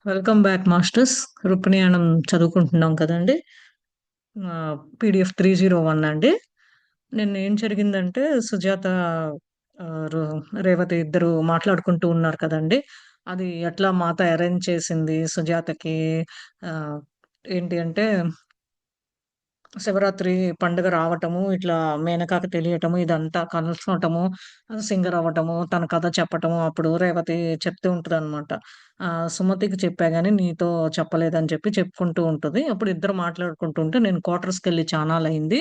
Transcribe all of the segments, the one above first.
Welcome back masters. రుక్మిణియానం చదువుకుంటున్నాం కదండీ! PDF 301 అండి. నిన్న ఏం జరిగిందంటే సుజాత ఆహ్, రు రేవతి ఇద్దరు మాట్లాడుకుంటూ ఉన్నారు కదండీ! అది ఎట్లా మాత అరేంజ్ చేసింది సుజాతకి. ఆహ్, ఏంటి అంటే శివరాత్రి పండుగ రావటము, ఇట్లా మేనకకి తెలియటము, ఇదంతా కలసటము, సింగర్ అవ్వటము, తన కథ చెప్పటము, అప్పుడు రేవతి చెప్తూ ఉంటదనమాట. సుమతికి చెప్పా గానీ నీతో చెప్పలేదని చెప్పి చెప్పుకుంటూ ఉంటది. అప్పుడు ఇద్దరు మాట్లాడుకుంటుంటే, "నేను క్వార్టర్స్‌కెళ్ళి చానాళ్ళయింది."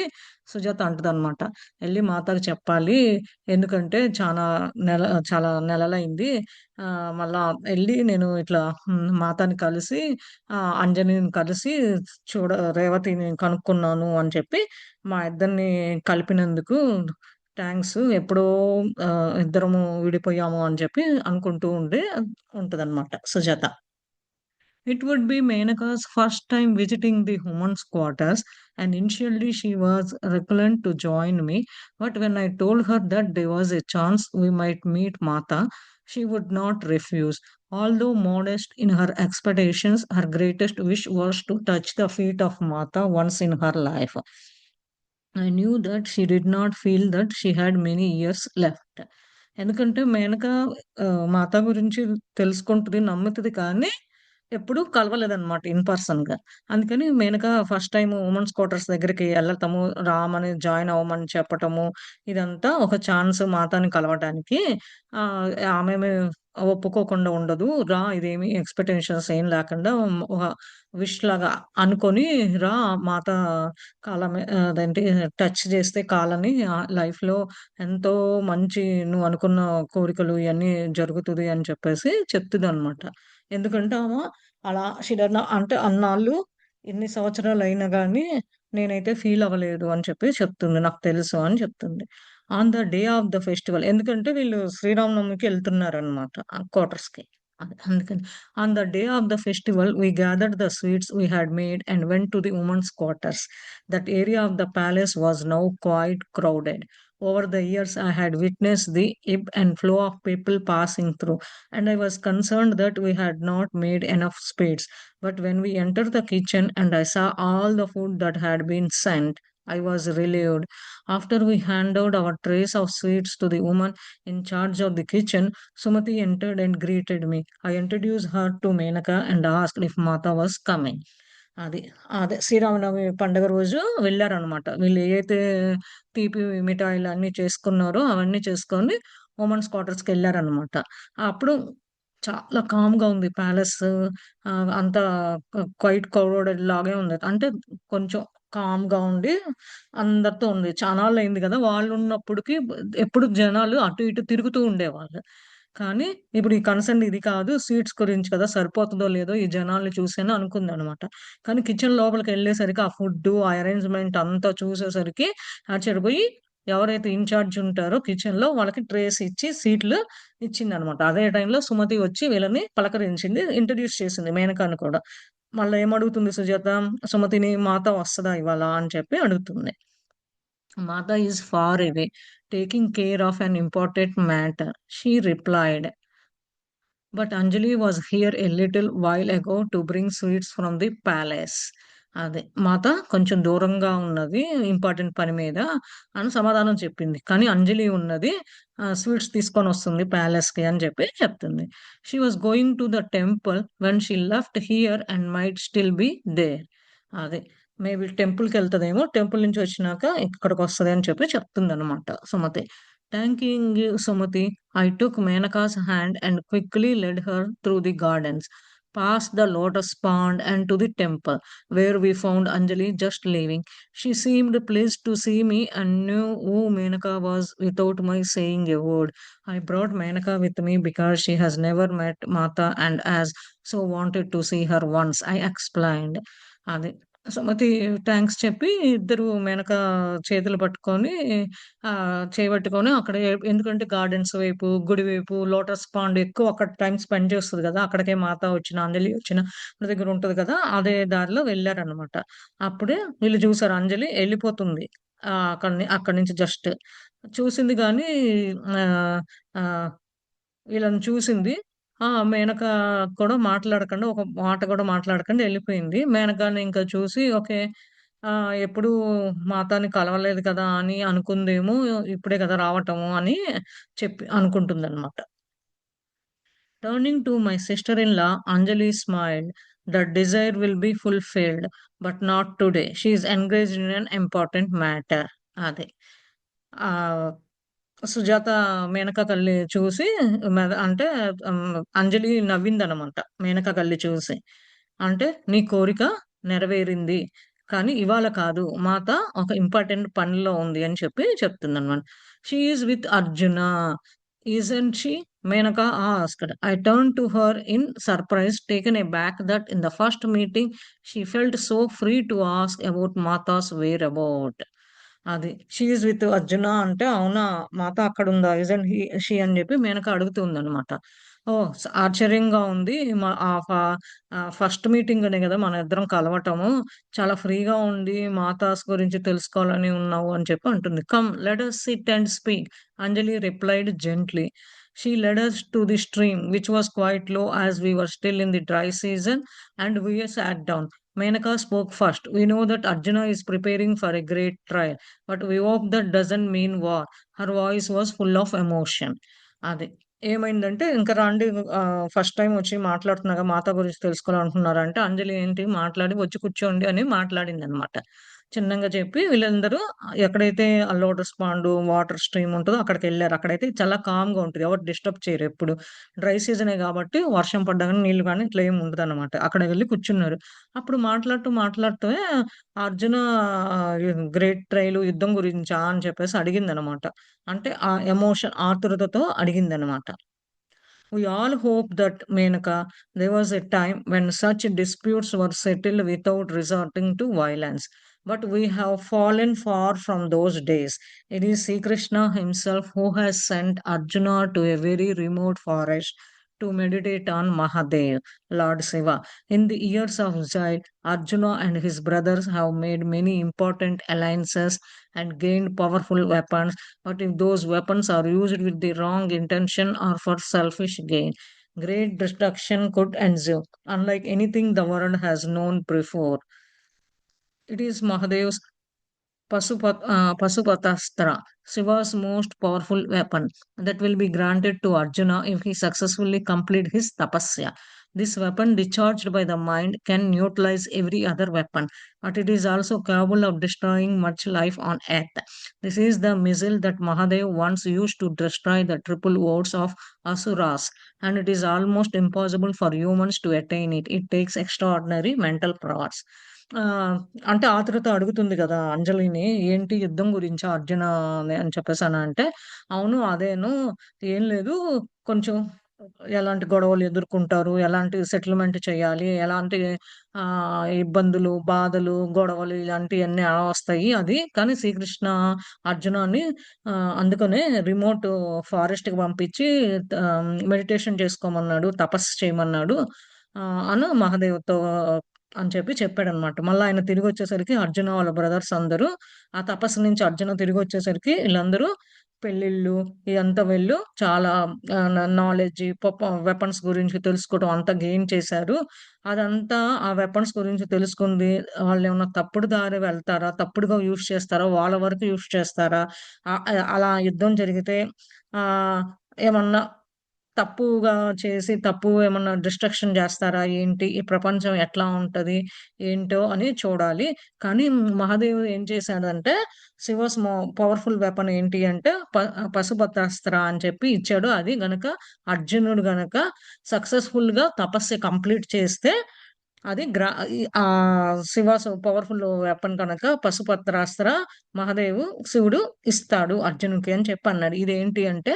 సుజాత అంటదనమాట. "ఎళ్లి మాతకి చెప్పాలి. ఎందుకంటే చాలా నెలలయింది. మళ్ళా ఎళ్లి నేను ఇట్లా మాతని కలిసి అంజలిని కలిసి రేవతిని కనుక్కున్నాను అని చెప్పి, మా ఇద్దరిని కలిపినందుకు థాంక్స్. ఎప్పుడో ఇద్దరము విడిపోయాము అని చెప్పి అనుకుంటూ ఉంటదనమాట Sujatha. It would be Menaka's first time visiting the women's quarters, and initially she was reluctant to join me. But when I told her that there was a chance we might meet Mata, she would not refuse. Although modest in her expectations, her greatest wish was to touch the feet of Mata once in her life. I knew that she did not feel that she had many years left. ఎందుకంటే మేనక మాత గురించి తెలుసుకుంటది, నమ్ముతది కానీ ఎప్పుడు కలవలేదనమాట in పర్సన్‌గా. అందుకని Menaka first time women's quarters దగ్గరికి ఎళ్ళటము, రామని join అవ్వమని చెప్పటము, ఇదంతా ఒక ఛాన్స్ మాతని కలవటానికి. ఆమె ఒప్పుకోకుండా ఉండదు. ఇదేమి ఎక్స్‌పెక్టేషన్స్ ఏం లేకుండా ఒక విష్ లాగా అనుకోని రా మాత అదేంటి టచ్ చేస్తే కాలని లైఫ్‌లో ఎంతో మంచి నువ్వు అనుకున్న కోరికలు ఇయన్నీ జరుగుతది అని చెప్పేసి చెప్తదనమాట. ఎందుకంటే అలా అంటే అన్నాళ్ళు ఇన్ని సంవత్సరాలయినా గాని నేనైతే ఫీల్ అవ్వలేదు అని చెప్పి చెప్తుంది. నాకు తెలుసు అని చెప్తుంది. On the day of the festival ఎందుకంటే వీళ్ళు శ్రీరామనవమికి ఎళ్తున్నారనమాట క్వార్టర్స్‌కి. అందుకని. On the day of the festival, we gathered the sweets we had made and went to the women's quarters. That area of the palace was now quite crowded. Over the years, I had witnessed the ebb and flow of people passing through, and I was concerned that we had not made enough space. But when we entered the kitchen and I saw all the food that had been sent, I was relieved. After we handed our trays of sweets to the woman in charge of the kitchen, Sumati entered and greeted me. I introduced her to Menaka and asked if Mata was coming. అది. అదే శ్రీరామనవమి పండుగ రోజు వెళ్లారనమాట. వీళ్ళు ఏయైతే తీపి మిఠాయిలు అన్నీ చేసుకున్నారో అవన్నీ చేసుకొని వుమెన్స్ క్వార్టర్స్‌కెళ్లారనమాట. అప్పుడు చాలా కామ్‌గా ఉంది ప్యాలెస్. అంతా క్వైట్ క్రౌడెడ్ లాగే ఉంది. అంటే కొంచెం కామ్‌గా ఉండి అందరితో ఉంది. చానాళ్ళయింది గదా! వాళ్ళున్నప్పటికి ఎప్పుడు జనాలు అటు ఇటు తిరుగుతూ ఉండేవాళ్ళు. కానీ ఇప్పుడు ఈ కన్సర్న్ ఇది కాదు. సీట్స్ గురించి కదా! సరిపోతదో లేదో ఈ జనాల్ని చూసని అనుకుందనమాట. కానీ కిచెన్ లోపలికెళ్ళేసరికి ఆ ఫుడ్డు, ఆ అరేంజ్‌మెంట్ అంతా చూసేసరికి ఆశ్చర్యపోయి ఎవరైతే ఇన్‌చార్జ్ ఉంటారో కిచెన్‌లో వాళ్ళకి ట్రేస్ ఇచ్చి సీట్లు ఇచ్చిందనమాట. అదే టైంలో సుమతి వచ్చి వీళ్ళని పలకరించింది. ఇంట్రొడ్యూస్ చేసింది మేనకని కూడా. మళ్ళా ఏమడుగుతుంది సుజాత, సుమతిని "మాత వస్తదా ఇవాళ" అని చెప్పి అడుగుతుంది. "Mata is far away, taking care of an important matter," she replied. But Anjali was here a little while ago to bring sweets from the palace. అదే. మాత కొంచెం దూరంగా ఉన్నది. ఇంపార్టెంట్ పని మీద అని సమాధానం చెప్పింది. కానీ అంజలి ఉన్నది. స్వీట్స్ తీసుకొనొస్తుంది ప్యాలెస్‌కి అని చెప్పి చెప్తుంది. She was going to the temple when she left here and might still be there. అదే. మేబీ టెంపుల్‌కెళ్తదేమో. టెంపుల్ నుంచి వచ్చినాక ఇక్కడికొస్తది అని చెప్పి చెప్తుందనమాట Sumathi. Thanking you Sumathi. I took Menaka's hand and quickly led her through the gardens, past the lotus pond and to the temple, where we found Anjali just leaving. She seemed pleased to see me and knew who Menaka was without my saying a word. I brought Menaka with me because she has never met Mata and has so wanted to see her once, I explained. అది. Sumathi thanks చెప్పి ఇద్దరు వెనక చేతులు పట్టుకొని చేయబట్టుకొని అక్కడ ఎందుకంటే gardens వైపు, గుడి వైపు, లోటస్ పాండ్ ఎక్కువ అక్కడ టైమ్ స్పెండ్ చేస్తది గదా! అక్కడికే మాత వచ్చిన, అంజలి వచ్చిన మన దగ్గర ఉంటది కదా! అదే దారిలో వెళ్లారనమాట. అప్పుడే వీళ్ళు చూసారు అంజలి ఎళ్ళిపోతుంది. అక్కడి నుంచి జస్ట్. చూసింది గానీ ఆహ్, ఆహ్, వీళ్ళని చూసింది. మేనక కూడా మాట్లాడకుండా ఒక మాట కూడా మాట్లాడకుండా ఎళ్ళిపోయింది. మేనకని ఇంకా చూసి ఓకే. ఎప్పుడూ మాతని కలవలేదు కదా! అని అనుకుందేమో, ఇప్పుడే కదా రావటము అని చెప్పి అనుకుంటుందనమాట. Turning to my sister-in-law, Anjali smiled. The desire will be fulfilled, but not today. She is engaged in an important matter. అదే. ఆహ్, సుజాత మేనక కళ్ళి చూసి అంటే అంజలి నవ్విందనమాట. మేనక కళ్ళి చూసి. అంటే "నీ కోరిక నెరవేరింది. కానీ ఇవాళ కాదు. మాత ఒక ఇంపార్టెంట్ పనిలో ఉంది" అని చెప్పి చెప్తుందనమాట. "She is with Arjuna. Isn't she?" Menaka asked. I turned to her in surprise, taken aback that in the first meeting she felt so free to ask about Mata's whereabout. అది. షీ ఈజ్ విత్ అర్జున అంటే, అవునా! మాత అక్కడుందా? Isn't she అని జెప్పి మేనక అడుగుతుందనమాట. ఓహ్! ఆశ్చర్యంగా ఉంది. మ ఆహ్, ఫ ఫస్ట్ మీటింగనే గదా! మన ఇద్దరం కలవటము. చాలా ఫ్రీగా ఉండి మాతాస్ గురించి తెలుసుకోవాలని ఉన్నావు అని చెప్పి అంటుంది. Come let us SIT and speak. Anjali replied gently. She led us to the stream, which was quite low as we were still in the dry season, and we sat down. Menaka spoke first. We know that Arjuna is preparing for a great trial, but we hope that doesn't mean war. Her voice was full of emotion. అది. ఏమైందంటే, "ఇంక రండి first time వచ్చి మాట్లాడుతున్నాగా మాత గురించి తెలుసుకోవాలనుకున్నారంటే" అంజలి ఏంటి మాట్లాడి, "వచ్చి కూర్చోండి" అని మాట్లాడిందనమాట. చిన్నంగా చెప్పి వీళ్ళందరూ ఎక్కడైతే ఆ లోటస్ పాండు, వాటర్ స్ట్రీమ్ ఉంటదో అక్కడికెళ్లారు. అక్కడైతే చాలా కామ్‌గా ఉంటది. ఎవరు డిస్టర్బ్ చేయరెప్పుడు. డ్రై సీజనే గాబట్టి వర్షం పడ్డా గాని, నీళ్లు గాని ఇట్లా ఏమి ఉండదనమాట. అక్కడ వెళ్లి కూర్చున్నారు. అప్పుడు మాట్లాడుతూ అర్జున గ్రేట్ ట్రైలు యుద్ధం గురించా అని చెప్పేసి అడిగిందనమాట. అంటే ఆ emotion ఆతురతతో అడిగిందనమాట. We all hope that, Menaka, there was a time when such disputes were settled without resorting to violence. But we have fallen far from those days. It is Sri Krishna himself who has sent Arjuna to a very remote forest to meditate on Mahadev, Lord Shiva. In the years of exile, Arjuna and his brothers have made many important alliances and gained powerful weapons, but if those weapons are used with the wrong intention or for selfish gain, great destruction could ensue, unlike anything the world has known before. It is Mahadev's Pasupatastra, Shiva's most powerful weapon, that will be granted to Arjuna if he successfully complete his tapasya. This weapon, discharged by the mind, can neutralize every other weapon, but it is also capable of destroying much life on earth. This is the missile that Mahadev once used to destroy the triple worlds of Asuras, and it is almost impossible for humans to attain it. It takes extraordinary mental prowess. ఆ! అంటే ఆతృత అడుగుతుంది గదా! అంజలిని. ఏంటి యుద్ధం గురించా అర్జున అని చెప్పేసనంటే, అవును అదేను. ఏం లేదు. కొంచెం ఎలాంటి గొడవలు ఎదుర్కొంటారు, ఎలాంటి సెటిల్‌మెంట్ చేయాలి, ఎలాంటి ఇబ్బందులు, బాధలు, గొడవలు ఇలాంటియన్నీ వస్తాయి అది. కానీ శ్రీకృష్ణ అర్జునాని అందుకనే రిమోట్ ఫారెస్ట్‌కి పంపించి మెడిటేషన్ చేసుకోమన్నాడు, తపస్సు చేయమన్నాడు మహాదేవ్‌తో అని చెప్పి చెప్పాడనమాట. మళ్ళా ఆయన తిరిగొచ్చేసరికి అర్జున వాళ్ళ బ్రదర్స్ అందరూ ఆ తపస్సు నుంచి అర్జున తిరిగొచ్చేసరికి ఈళ్ళందరూ పెళ్ళిళ్ళు ఇదంతా వీళ్ళు చాలా నాలెడ్జి వెపన్స్ గురించి తెలుసుకోవడం అంతా గెయిన్ చేశారు. అదంతా ఆ వెపన్స్ గురించి తెలుసుకుంది. వాళ్ళేమన్నా తప్పుడు దారి వెళ్తారా? తప్పుడుగా యూజ్ చేస్తారా? వాళ్ళ వరకు యూజ్ చేస్తారా? అలా యుద్ధం జరిగితే ఆహ్, ఏమన్నా తప్పుగా చేసి తప్పు ఏమన్నా డిస్ట్రక్షన్ జేస్తారా ఏంటి? ఈ ప్రపంచం ఎట్లా ఉంటది? ఏంటో అని చూడాలి. కానీ మహాదేవుడు ఏం చేశాడంటే శివస్ పవర్‌ఫుల్ వెపన్ ఏంటి అంటే పశుపతాస్త్ర అని చెప్పి ఇచ్చాడు. అది గనక అర్జునుడు గనక సక్సెస్‌ఫుల్‌గా తపస్సు కంప్లీట్ చేస్తే అది శివ పవర్‌ఫుల్ వెపన్ కనుక పశుపత్రాస్త్ర మహాదేవు శివుడు ఇస్తాడు అర్జునుడికి అని చెప్పి అన్నాడు. ఇదేంటి అంటే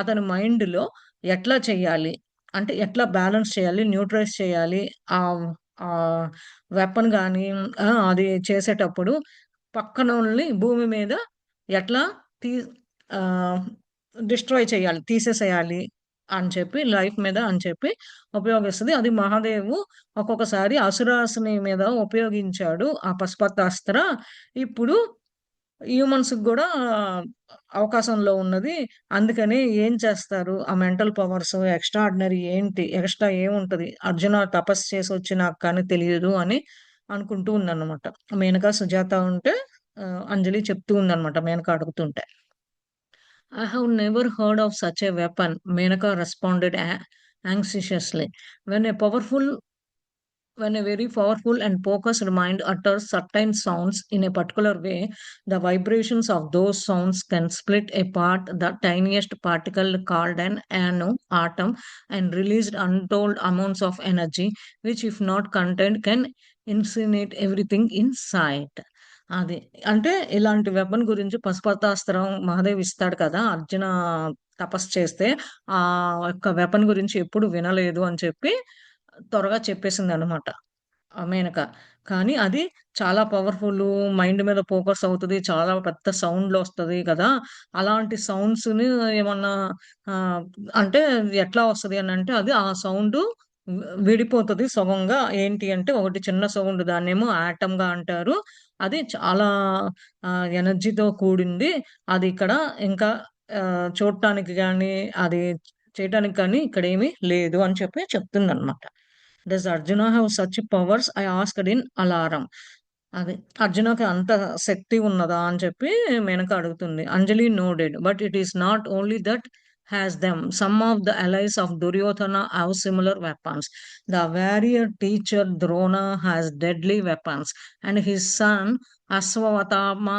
అతని మైండ్‌లో ఎట్లా చేయాలి? అంటే ఎట్లా బ్యాలెన్స్ చేయాలి? న్యూట్రలైజ్ చేయాలి? ఆహ్, ఆహ్, వెపన్ గాని అది చేసేటప్పుడు పక్కనోళ్ళని భూమి మీద ఎట్లా తీ ఆహ్, డిస్ట్రాయ్ చేయాలి, తీసేసేయాలి అని చెప్పి లైఫ్ మీద అని చెప్పి ఉపయోగిస్తది. అది మహాదేవు ఒక్కొక్కసారి అసురాసుని మీద ఉపయోగించాడు ఆ పశుపతాస్త్ర. ఇప్పుడు హ్యూమన్స్‌కి గూడా అవకాశంలో ఉన్నది. అందుకని ఏం చేస్తారు? ఆ మెంటల్ పవర్స్ ఎక్స్ట్రార్డినరీ ఏంటి? ఎక్స్ట్రా ఏముంటది? అర్జున తపస్సు చేసొచ్చినాక కానీ తెలియదు అని అనుకుంటూ ఉందన్నమాట. మేనక, సుజాత ఉంటే అంజలి చెప్తూ ఉందన్నమాట మేనక అడుగుతుంటే. "I have never heard of such a weapon," Menaka responded anxiously. When a powerful when a very powerful and focused mind utters certain sounds in a particular way, the vibrations of those sounds can split apart the tiniest particle called an atom and release untold amounts of energy, which, if not contained, can incinerate everything in sight. అది. అంటే ఇలాంటి weapon గురించి పశుపతాస్త్రం మహాదేవ్ ఇస్తాడు కదా! అర్జున తపస్సు చేస్తే ఆ యొక్క వెపన్ గురించి ఎప్పుడు వినలేదు అని చెప్పి త్వరగా చెప్పేసిందనమాట. మేనక. కానీ అది చాలా పవర్‌ఫుల్లు. మైండ్ మీద ఫోకస్ అవుతది. చాలా పెద్ద సౌండ్‌లొస్తది కదా! అలాంటి సౌండ్స్‌ని ఏమన్నా ఆహ్, అంటే ఎట్లా వస్తది అనంటే అది ఆ సౌండు విడిపోతది సగంగా. ఏంటి అంటే ఒకటి చిన్న సౌండ్ దాన్నేమో యాటమ్‌గా అంటారు. అది చాలా ఎనర్జీతో కూడింది. అది ఇక్కడ ఇంకా చూడటానికి గాని, అది చేయటానికి కానీ ఇక్కడేమీ లేదు అని చెప్పి చెప్తుందనమాట. Does Arjuna have such powers? I asked in alarm. అది. అర్జునకి అంత శక్తి ఉన్నదా అని చెప్పి మేనక అడుగుతుంది. Anjali nodded. But it is not only that has them. Some of the allies of Duryodhana have similar weapons. The warrior teacher Drona has deadly weapons, and his son Aswatthama,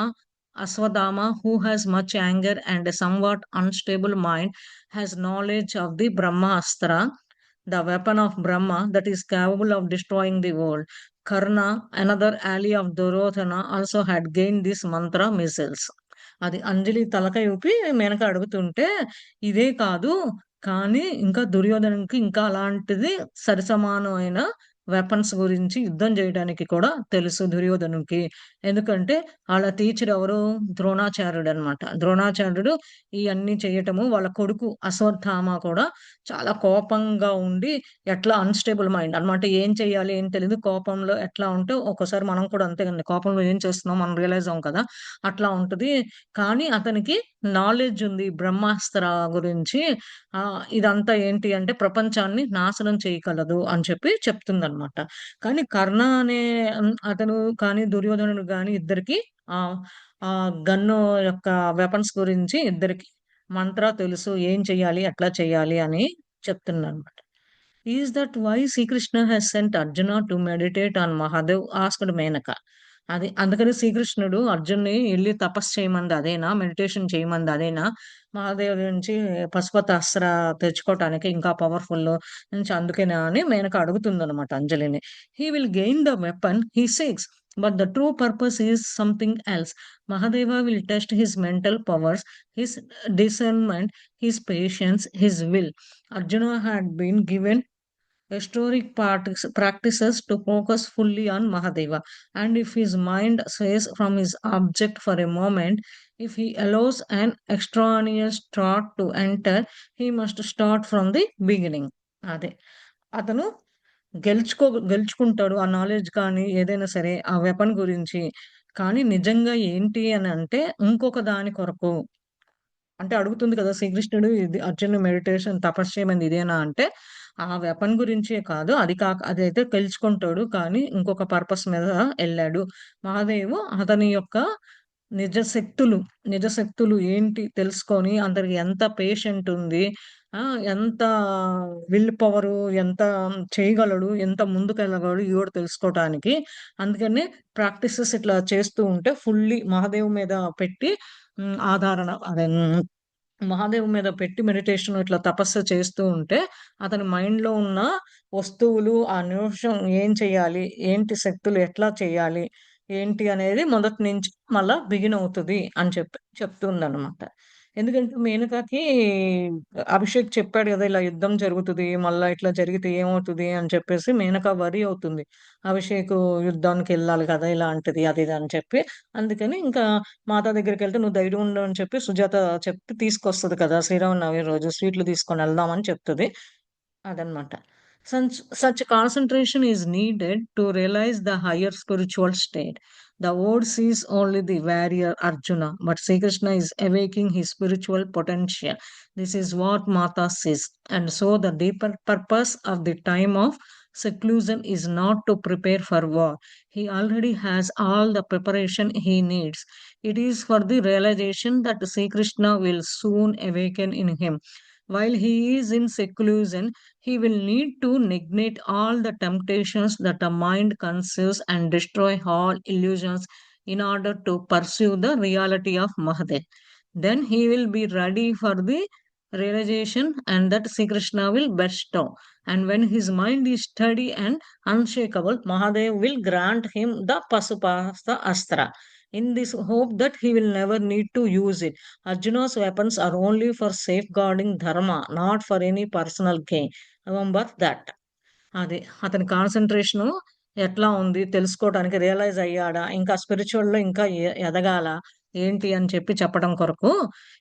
who has much anger and a somewhat unstable mind, has knowledge of the Brahmastra, the weapon of Brahma that is capable of destroying the world. Karna, another ally of Duryodhana, also had gained this mantra missiles. అది అంజలి తలకాయ ఊపి మేనక అడుగుతుంటే, ఇదే కాదు కానీ ఇంకా దుర్యోధనునికి ఇంకా అలాంటిది సరిసమానమైన వెపన్స్ గురించి యుద్ధం జేయడానికి కూడా తెలుసు దుర్యోధనునికి. ఎందుకంటే ఆళ్ళ టీచర్ ఎవరు? ద్రోణాచార్యుడనమాట. ద్రోణాచార్యుడు ఇయన్నీ చేయటము వాళ్ళ కొడుకు అశ్వత్థామ కూడా చాలా కోపంగా ఉండి ఎట్లా అన్‌స్టేబుల్ మైండ్ అన్నమాట. ఏం చేయాలి? ఏం తెలీదు. కోపంలో ఎట్లా ఉంటే ఒక్కోసారి మనం కూడా అంతే కదండీ. కోపంలో ఏం చేస్తున్నామో మనం రియలైజ్ అవ్వం కదా! అట్లా ఉంటది. కానీ అతనికి నాలెడ్జ్ ఉంది బ్రహ్మాస్త్ర గురించి. ఇదంతా ఏంటి అంటే ప్రపంచాన్ని నాశనం చేయగలదు అని చెప్పి చెప్తుందన్నమాట. కానీ కర్ణ అనే అతను కానీ దుర్యోధనుడు గాని ఇద్దరికీ ఆహ్, గన్ను యొక్క వెపన్స్ గురించి ఇద్దరికీ మంత్ర తెలుసు. ఏం చెయ్యాలి? ఎట్లా చేయాలి? అని చెప్తుందన్నమాట. "Is that why Srikrishna has sent Arjuna to meditate on Mahadev?" Asked Menaka. అది అందుకని శ్రీకృష్ణుడు అర్జున్‌ని ఎళ్లి తపస్సు చేయమంది అదేనా? మెడిటేషన్ చేయమంది అదేనా? మహాదేవుడి నుంచి పశుపతాస్త్ర తెచ్చుకోవటానికి ఇంకా పవర్‌ఫుల్ నుంచి అందుకేనా అని మేనక అడుగుతుందన్నమాట అంజలిని. "He will gain the weapon he seeks. But the true purpose is something else. Mahadeva will test his mental powers, his discernment, his patience, his will." Arjuna had been given historic practices to focus fully on Mahadeva. And if his mind sways from his object for a moment, if he allows an extraneous thought to enter, he must start from the beginning. అదే. అతను గెలుచుకుంటాడు. ఆ knowledge కానీ, ఏదైనా సరే ఆ weapon గురించి. కానీ నిజంగా ఏంటి అనంటే, ఇంకొక దాని కొరకు అంటే అడుగుతుంది కదా! శ్రీకృష్ణుడు ఇది అర్జున్‌ని మెడిటేషన్ తపస్సు చేయమంది ఇదేనా అంటే, ఆ వెపన్ గురించే కాదు. అది కాక అదైతే తెలుసుకుంటాడు. కానీ ఇంకొక పర్పస్ మీద ఎళ్ళాడు. మహాదేవు అతని యొక్క నిజశక్తులు, నిజశక్తులు ఏంటి తెలుసుకొని అతనికి ఎంత పేషెంట్ ఉంది. ఎంత విల్ పవరు, ఎంత చేయగలడు, ఎంత ముందుకెళ్ళగలడు ఇవి కూడా తెలుసుకోవటానికి. అందుకనే ప్రాక్టీసెస్ ఇట్లా చేస్తూ ఉంటే ఫుల్లీ మహాదేవ్ మీద పెట్టి ఆధారణ అదే మహాదేవ్ మీద పెట్టి మెడిటేషన్ ఇట్లా తపస్సు చేస్తూ ఉంటే, అతని మైండ్‌లో ఉన్న వస్తువులు ఆ నిమిషం ఏం చేయాలి? ఏంటి శక్తులు ఎట్లా చేయాలి? ఏంటి అనేది మొదటి నుంచి మళ్ళా బిగిన్ అవుతది అని చెప్పి చెప్తుందనమాట. ఎందుకంటే మేనకకి అభిషేక్ చెప్పాడు గదా! ఇలా యుద్ధం జరుగుతది. మళ్ళా ఇట్లా జరిగితే ఏమవుతది అని చెప్పేసి మేనక వర్రీ అవుతుంది. అభిషేకు యుద్ధానికెళ్ళాలి కదా! ఇలాంటిది అది ఇది అని చెప్పి. అందుకని ఇంకా మాత దగ్గరికెళ్తే "నువ్వు ధైర్యం ఉండు" అని చెప్పి సుజాత చెప్తే తీసుకొస్తది కదా! శ్రీరామనవమి రోజు స్వీట్లు తీసుకొని ఎళ్దాం అని చెప్తది. అదనమాట. Such concentration is needed to realize the higher spiritual state. The world sees only the warrior Arjuna, but Sri Krishna is awakening his spiritual potential. This is what Mata says. And so, the deeper purpose of the time of seclusion is not to prepare for war. He already has all the preparation he needs. It is for the realization that Sri Krishna will soon awaken in him. While he is in seclusion, he will need to neglect all the temptations that the mind conceives and destroy all illusions in order to pursue the reality of Mahadev. Then he will be ready for the realization and that Sri Krishna will bestow. And when his mind is steady and unshakable, Mahadev will grant him the Pasupasta Astra in this hope that he will never need to use it. Arjuna's weapons are only for safeguarding dharma, not for any personal gain. Remember that. అది అతని concentration ఎట్లా ఉంది తెలుసుకోవడానికి realise అయ్యాడా? ఇంకా స్పిరిచువల్‌లో ఇంకా ఎదగాల ఏంటి అని చెప్పడం కొరకు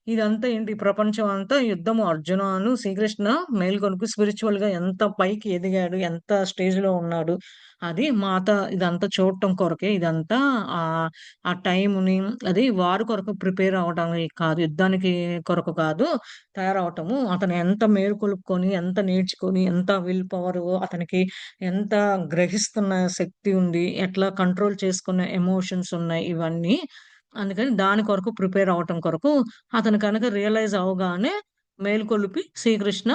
ఇదంతా ఏంటి ఈ ప్రపంచం అంతా యుద్ధము. అర్జునను శ్రీకృష్ణ మేల్కొలిపి స్పిరిచువల్‌గా ఎంత పైకి ఎదిగాడు, ఎంత స్టేజ్‌లో ఉన్నాడు. అది మాత ఇదంతా చూడటం కొరకే ఇదంతా. ఆహ్, ఆ టైముని అది వార్ కొరకు ప్రిపేర్ అవ్వడానికి కాదు, యుద్ధానికి కొరకు కాదు తయారవ్వటము. అతను ఎంత మేలుకొలుపుకొని, ఎంత నేర్చుకొని, ఎంత విల్ పవరు అతనికి ఎంత గ్రహిస్తున్న శక్తి ఉంది, ఎట్లా కంట్రోల్ చేసుకునే ఎమోషన్స్ ఉన్నాయి ఇవన్నీ. అందుకని దాని కొరకు ప్రిపేర్ అవ్వటం కొరకు అతను కనుక రియలైజ్ అవ్వగానే మేలుకొలిపి శ్రీకృష్ణ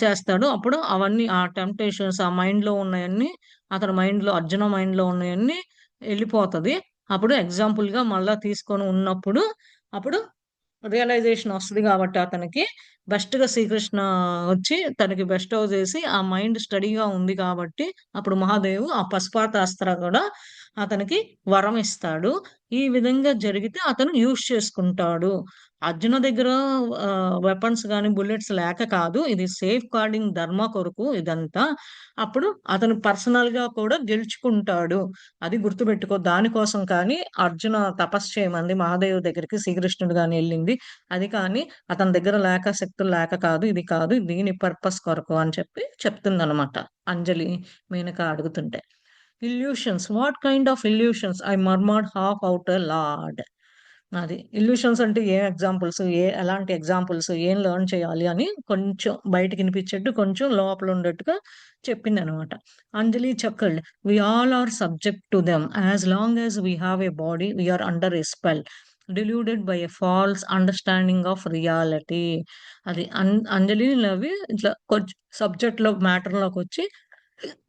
చేస్తాడు. అప్పుడు అవన్నీ ఆ టెంప్టేషన్స్ ఆ మైండ్‌లో ఉన్నయన్నీ అతని మైండ్‌లో అర్జున మైండ్‌లో ఉన్నయన్నీ ఎళ్ళిపోతది. అప్పుడు ఎగ్జాంపుల్‌గా మళ్ళా తీసుకొని ఉన్నప్పుడు అప్పుడు రియలైజేషన్ వస్తది గాబట్టి అతనికి బెస్ట్‌గా శ్రీకృష్ణ వచ్చి తనకి బెస్టోవ్ జేసి ఆ మైండ్ స్టడీగా ఉంది గాబట్టి అప్పుడు మహాదేవు ఆ పశుపాతాస్త్ర గూడా అతనికి వరం ఇస్తాడు. ఈ విధంగా జరిగితే అతను యూజ్ చేసుకుంటాడు. అర్జున దగ్గర వెపన్స్ గాని, బుల్లెట్స్ లేక కాదు. ఇది సేఫ్ గార్డింగ్ ధర్మ కొరకు ఇదంతా. అప్పుడు అతను పర్సనల్‌గా కూడా గెలుచుకుంటాడు. అది గుర్తుపెట్టుకో. దానికోసం కానీ అర్జున తపస్సు చేయమంది మహాదేవుడి దగ్గరికి శ్రీకృష్ణుడు గాని ఎళ్ళింది. అది కానీ అతని దగ్గర లేక శక్తులు లేక కాదు. ఇది కాదు. దీని పర్పస్ కొరకు అని చెప్తుందనమాట. అంజలి మేనక అడుగుతుంటే. Illusions. What kind of illusions? I murmured half out loud. అది. ఇల్యూషన్స్ అంటే ఏం ఎగ్జాంపుల్స్? ఎలాంటి ఎగ్జాంపుల్స్? ఏం లెర్న్ చేయాలి అని కొంచెం బయటికి ఇనిపించేట్టు, కొంచెం లోపల ఉండేట్టుగా చెప్పిందనమాట. అంజలి chuckled. We all are subject to them. As long as we have a body, we are under a spell, deluded by a false understanding of reality. అది అంజలి నవ్వి ఇట్లా కొంచెం సబ్జెక్ట్‌లో మ్యాటర్‌లోకొచ్చి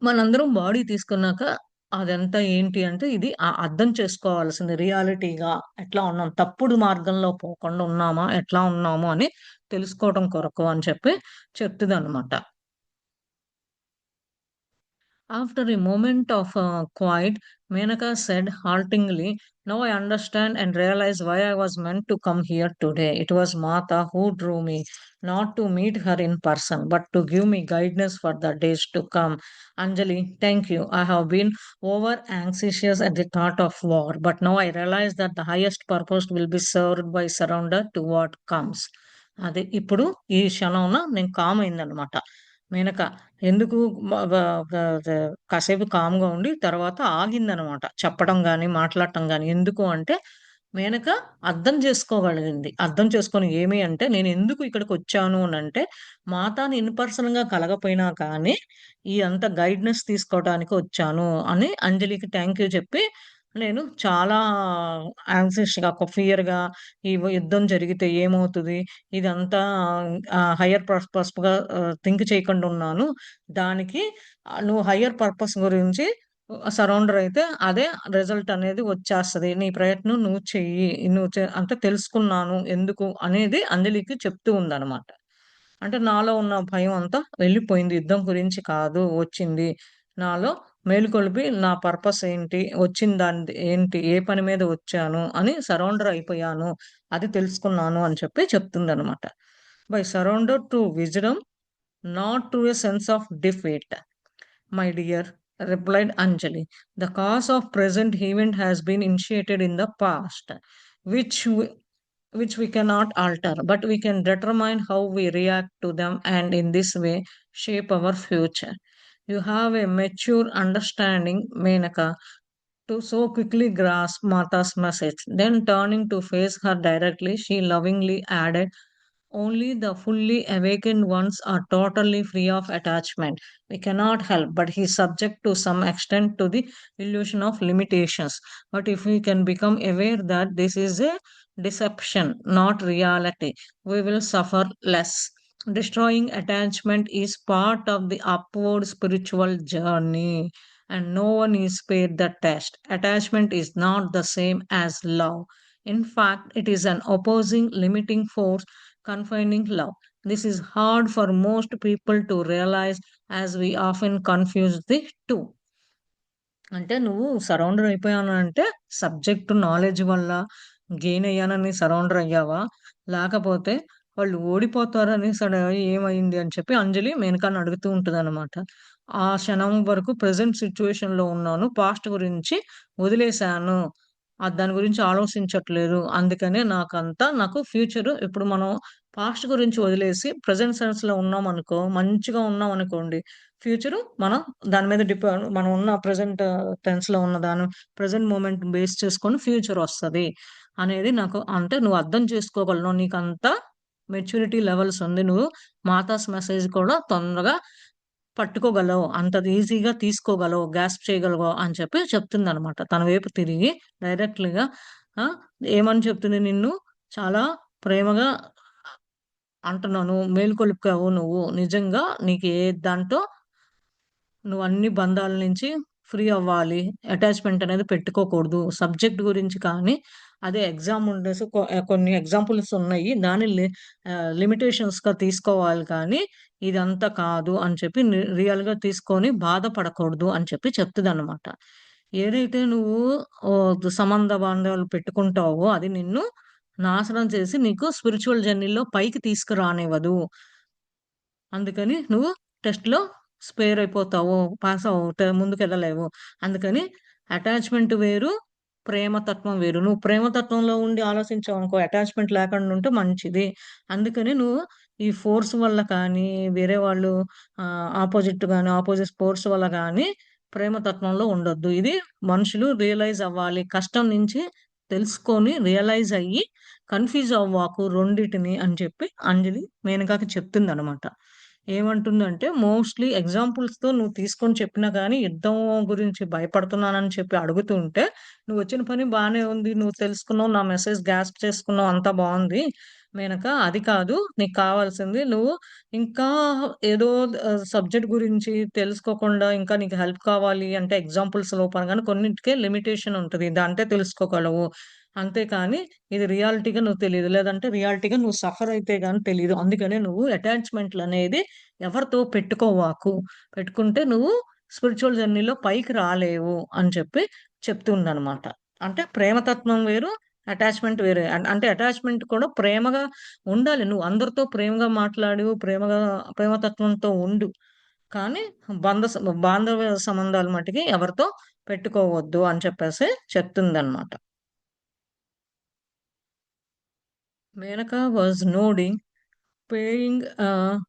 మనందరం బాడీ తీసుకున్నాక అదంతా ఏంటి అంటే ఇది అర్థం చేసుకోవాల్సింది రియాలిటీగా ఎట్లా ఉన్నాం, తప్పుడు మార్గంలో పోకుండా ఉన్నామా, ఎట్లా ఉన్నాము అని తెలుసుకోవటం కొరకు అని చెప్తుందనమాట. After a moment of quiet, Menaka said haltingly, now I understand and realize why I was meant to come here today. It was Mata who drew me, not to meet her in person, but to give me guidance for the days to come. Anjali, thank you. I have been over anxious at the thought of war, but now I realize that the highest purpose will be served by surrender to what comes. అది ఇప్పుడు ఈ క్షణంన నేను com అయిందనమాట. మేనక ఎందుకు మ వ వ the కాసేపు కామ్‌గా ఉండి తర్వాత ఆగిందనమాట. చెప్పడం గాని, మాట్లాడటం గాని. ఎందుకు అంటే మేనక అర్థం చేసుకోగలిగింది. అర్థం చేసుకొని ఏమి అంటే నేనెందుకు ఇక్కడికొచ్చాను అనంటే మాతాని ఇన్ పర్సన్‌గా కలగపోయినా కానీ ఈ అంత గైడెన్స్ తీసుకోవటానికి వచ్చాను అని అంజలికి థాంక్ యూ చెప్పి నేను చాలా యాంగ్షియస్‌గా, ఒక ఫియర్‌గా ఈ యుద్ధం జరిగితే ఏమవుతది? ఇదంతా హైయర్ పర్పస్‌గా థింక్ చేయకుండా ఉన్నాను. దానికి నువ్వు హైయర్ పర్పస్ గురించి సరౌండర్ అయితే అదే రిజల్ట్ అనేది వచ్చేస్తది. నీ ప్రయత్నం నువ్వు చెయ్యి. నువ్వు అంటే తెలుసుకున్నాను ఎందుకు అనేది అంజలికి చెప్తూ ఉందనమాట. అంటే నాలో ఉన్న భయం అంతా వెళ్ళిపోయింది. యుద్ధం గురించి కాదు వచ్చింది. నాలో మేలుకొలిపి నా పర్పస్ ఏంటి? వచ్చిన దానిది ఏంటి? ఏ పని మీద వచ్చాను? అని సరౌండర్ అయిపోయాను. అది తెలుసుకున్నాను అని చెప్తుందనమాట. By surrender to wisdom, not to a sense of defeat. My dear, replied Anjali, the cause of present event has been initiated in the past, which which we cannot alter, but we can determine how we react to them and in this way shape our future. You have a mature understanding, Menaka, to so quickly grasp Martha's message. Then turning to face her directly, she lovingly added, only the fully awakened ones are totally free of attachment. We cannot help, but he is subject to some extent to the illusion of limitations. But if we can become aware that this is a deception, not reality, we will suffer less. Destroying attachment is part of the upward spiritual journey, and no one is spared the test. Attachment is not the same as love. In fact, it is an opposing, limiting force confining love. This is hard for most people to realize as we often confuse the two. అంటే నువ్వు సరౌండర్ అయిపోయాను అంటే subject knowledge వల్ల gain అయ్యానని సరౌండర్ అయ్యావా? లేకపోతే వాళ్ళు ఓడిపోతారని ఏమైంది అని చెప్పి అంజలి మేనకాని అడుగుతూ ఉంటదనమాట. ఆ క్షణం వరకు ప్రెజెంట్ సిట్యుయేషన్‌లో ఉన్నాను. పాస్ట్ గురించి వదిలేసాను. దాని గురించి ఆలోచించట్లేదు. అందుకనే నాకు ఫ్యూచరు ఇప్పుడు మనం పాస్ట్ గురించి వదిలేసి ప్రెజెంట్ సెన్స్‌లో ఉన్నామనుకో, మంచిగా ఉన్నామనుకోండి, ఫ్యూచరు మనం దాని మీద మనం ఉన్న ప్రెజెంట్ టెన్స్‌లో ఉన్న ప్రెజెంట్ మూమెంట్ బేస్ చేసుకొని ఫ్యూచర్ వస్తది అనేది నాకు అంటే నువ్వు అర్థం చేసుకోగలను. నీకంత మెచ్యూరిటీ లెవెల్స్ ఉంది. నువ్వు మాతాస్ మెసేజ్ కూడా తొందరగా పట్టుకోగలవు. అంత ఈజీగా తీసుకోగలవు, గ్రాస్ప్ చేయగలవు అని చెప్పి చెప్తుందనమాట. తన వైపు తిరిగి డైరెక్ట్‌లీగా ఆ! ఏమని చెప్తుంది నిన్ను చాలా ప్రేమగా అంటున్నాను. మేలుకొలిపావు నువ్వు. నిజంగా నీకు ఏ దాంట్లో నువ్వు అన్ని బంధాల నుంచి ఫ్రీ అవ్వాలి. అటాచ్‌మెంట్ అనేది పెట్టుకోకూడదు. సబ్జెక్ట్ గురించి కానీ, అదే ఎగ్జామ్ ఉండేసి కొన్ని ఎగ్జాంపుల్స్ ఉన్నాయి. దాన్ని లిమిటేషన్స్‌గా తీసుకోవాలి కానీ, ఇదంతా కాదు అని చెప్పి రియల్‌గా తీసుకొని బాధపడకూడదు అని చెప్పి చెప్తదనమాట. ఏదైతే నువ్వు సంబంధ బాంధాలు పెట్టుకుంటావో, అది నిన్ను నాశనం చేసి నీకు స్పిరిచ్యువల్ జర్నీలో పైకి తీసుకురానివ్వదు. అందుకని నువ్వు టెస్ట్‌లో స్పేర్ అయిపోతావు. పాస్ అవ్వవు. ముందుకెళ్ళలేవు. అందుకని అటాచ్‌మెంట్ వేరు, ప్రేమతత్వం వేరు. నువ్వు ప్రేమతత్వంలో ఉండి ఆలోచించావనుకో అటాచ్‌మెంట్ లేకుండా ఉంటే మంచిది. అందుకని నువ్వు ఈ ఫోర్స్ వల్ల కానీ, వేరే వాళ్ళు అపోజిట్ గాని, అపోజిట్ ఫోర్స్ వల్ల గాని ప్రేమతత్వంలో ఉండొద్దు. ఇది మనుషులు రియలైజ్ అవ్వాలి. కష్టం నుంచి తెలుసుకొని రియలైజ్ అయ్యి కన్‌ఫ్యూజ్ అవ్వకు రెండిటిని అని చెప్పి అంజలి మేనకాకి చెప్తుందనమాట. ఏమంటుందంటే మోస్ట్‌లీ ఎగ్జాంపుల్స్‌తో నువ్వు తీసుకొని చెప్పినా గాని, యుద్ధం గురించి భయపడుతున్నానని చెప్పి అడుగుతూ ఉంటే, "నువ్వొచ్చిన పని బానే ఉంది. నువ్వు తెలుసుకున్నావు. నా మెసేజ్ గ్రాస్ప్ చేసుకున్నావు. అంతా బావుంది. మేనక అది కాదు. నీకు కావాల్సింది నువ్వు ఇంకా ఏదో సబ్జెక్ట్ గురించి తెలుసుకోకుండా ఇంకా నీకు హెల్ప్ కావాలి అంటే ఎగ్జాంపుల్స్ రూపంగానే కొన్నిటికే లిమిటేషన్ ఉంటది. అంటే తెలుసుకోగలవు. అంతేకాని ఇది రియాలిటీగా నువ్వు తెలీదు. లేదంటే రియాలిటీగా నువ్వు సఫర్ అయితే గాని తెలీదు. అందుకనే నువ్వు అటాచ్‌మెంట్‌లనేది ఎవరితో పెట్టుకోవాకు. పెట్టుకుంటే నువ్వు స్పిరిచ్యువల్ జర్నీలో పైకి రాలేవు అని చెప్పి చెప్తుందనమాట. అంటే ప్రేమతత్వం వేరు, అటాచ్‌మెంట్ వేరే. అంటే అటాచ్‌మెంట్ కూడా ప్రేమగా ఉండాలి. నువ్వు అందరితో ప్రేమగా మాట్లాడు, ప్రేమతత్వంతో ఉండు. కానీ బంధ స బాంధవ్య సంబంధాలు మటికి ఎవరితో పెట్టుకోవద్దు అని చెప్పేసి చెప్తుందనమాట. Menaka was nodding, paying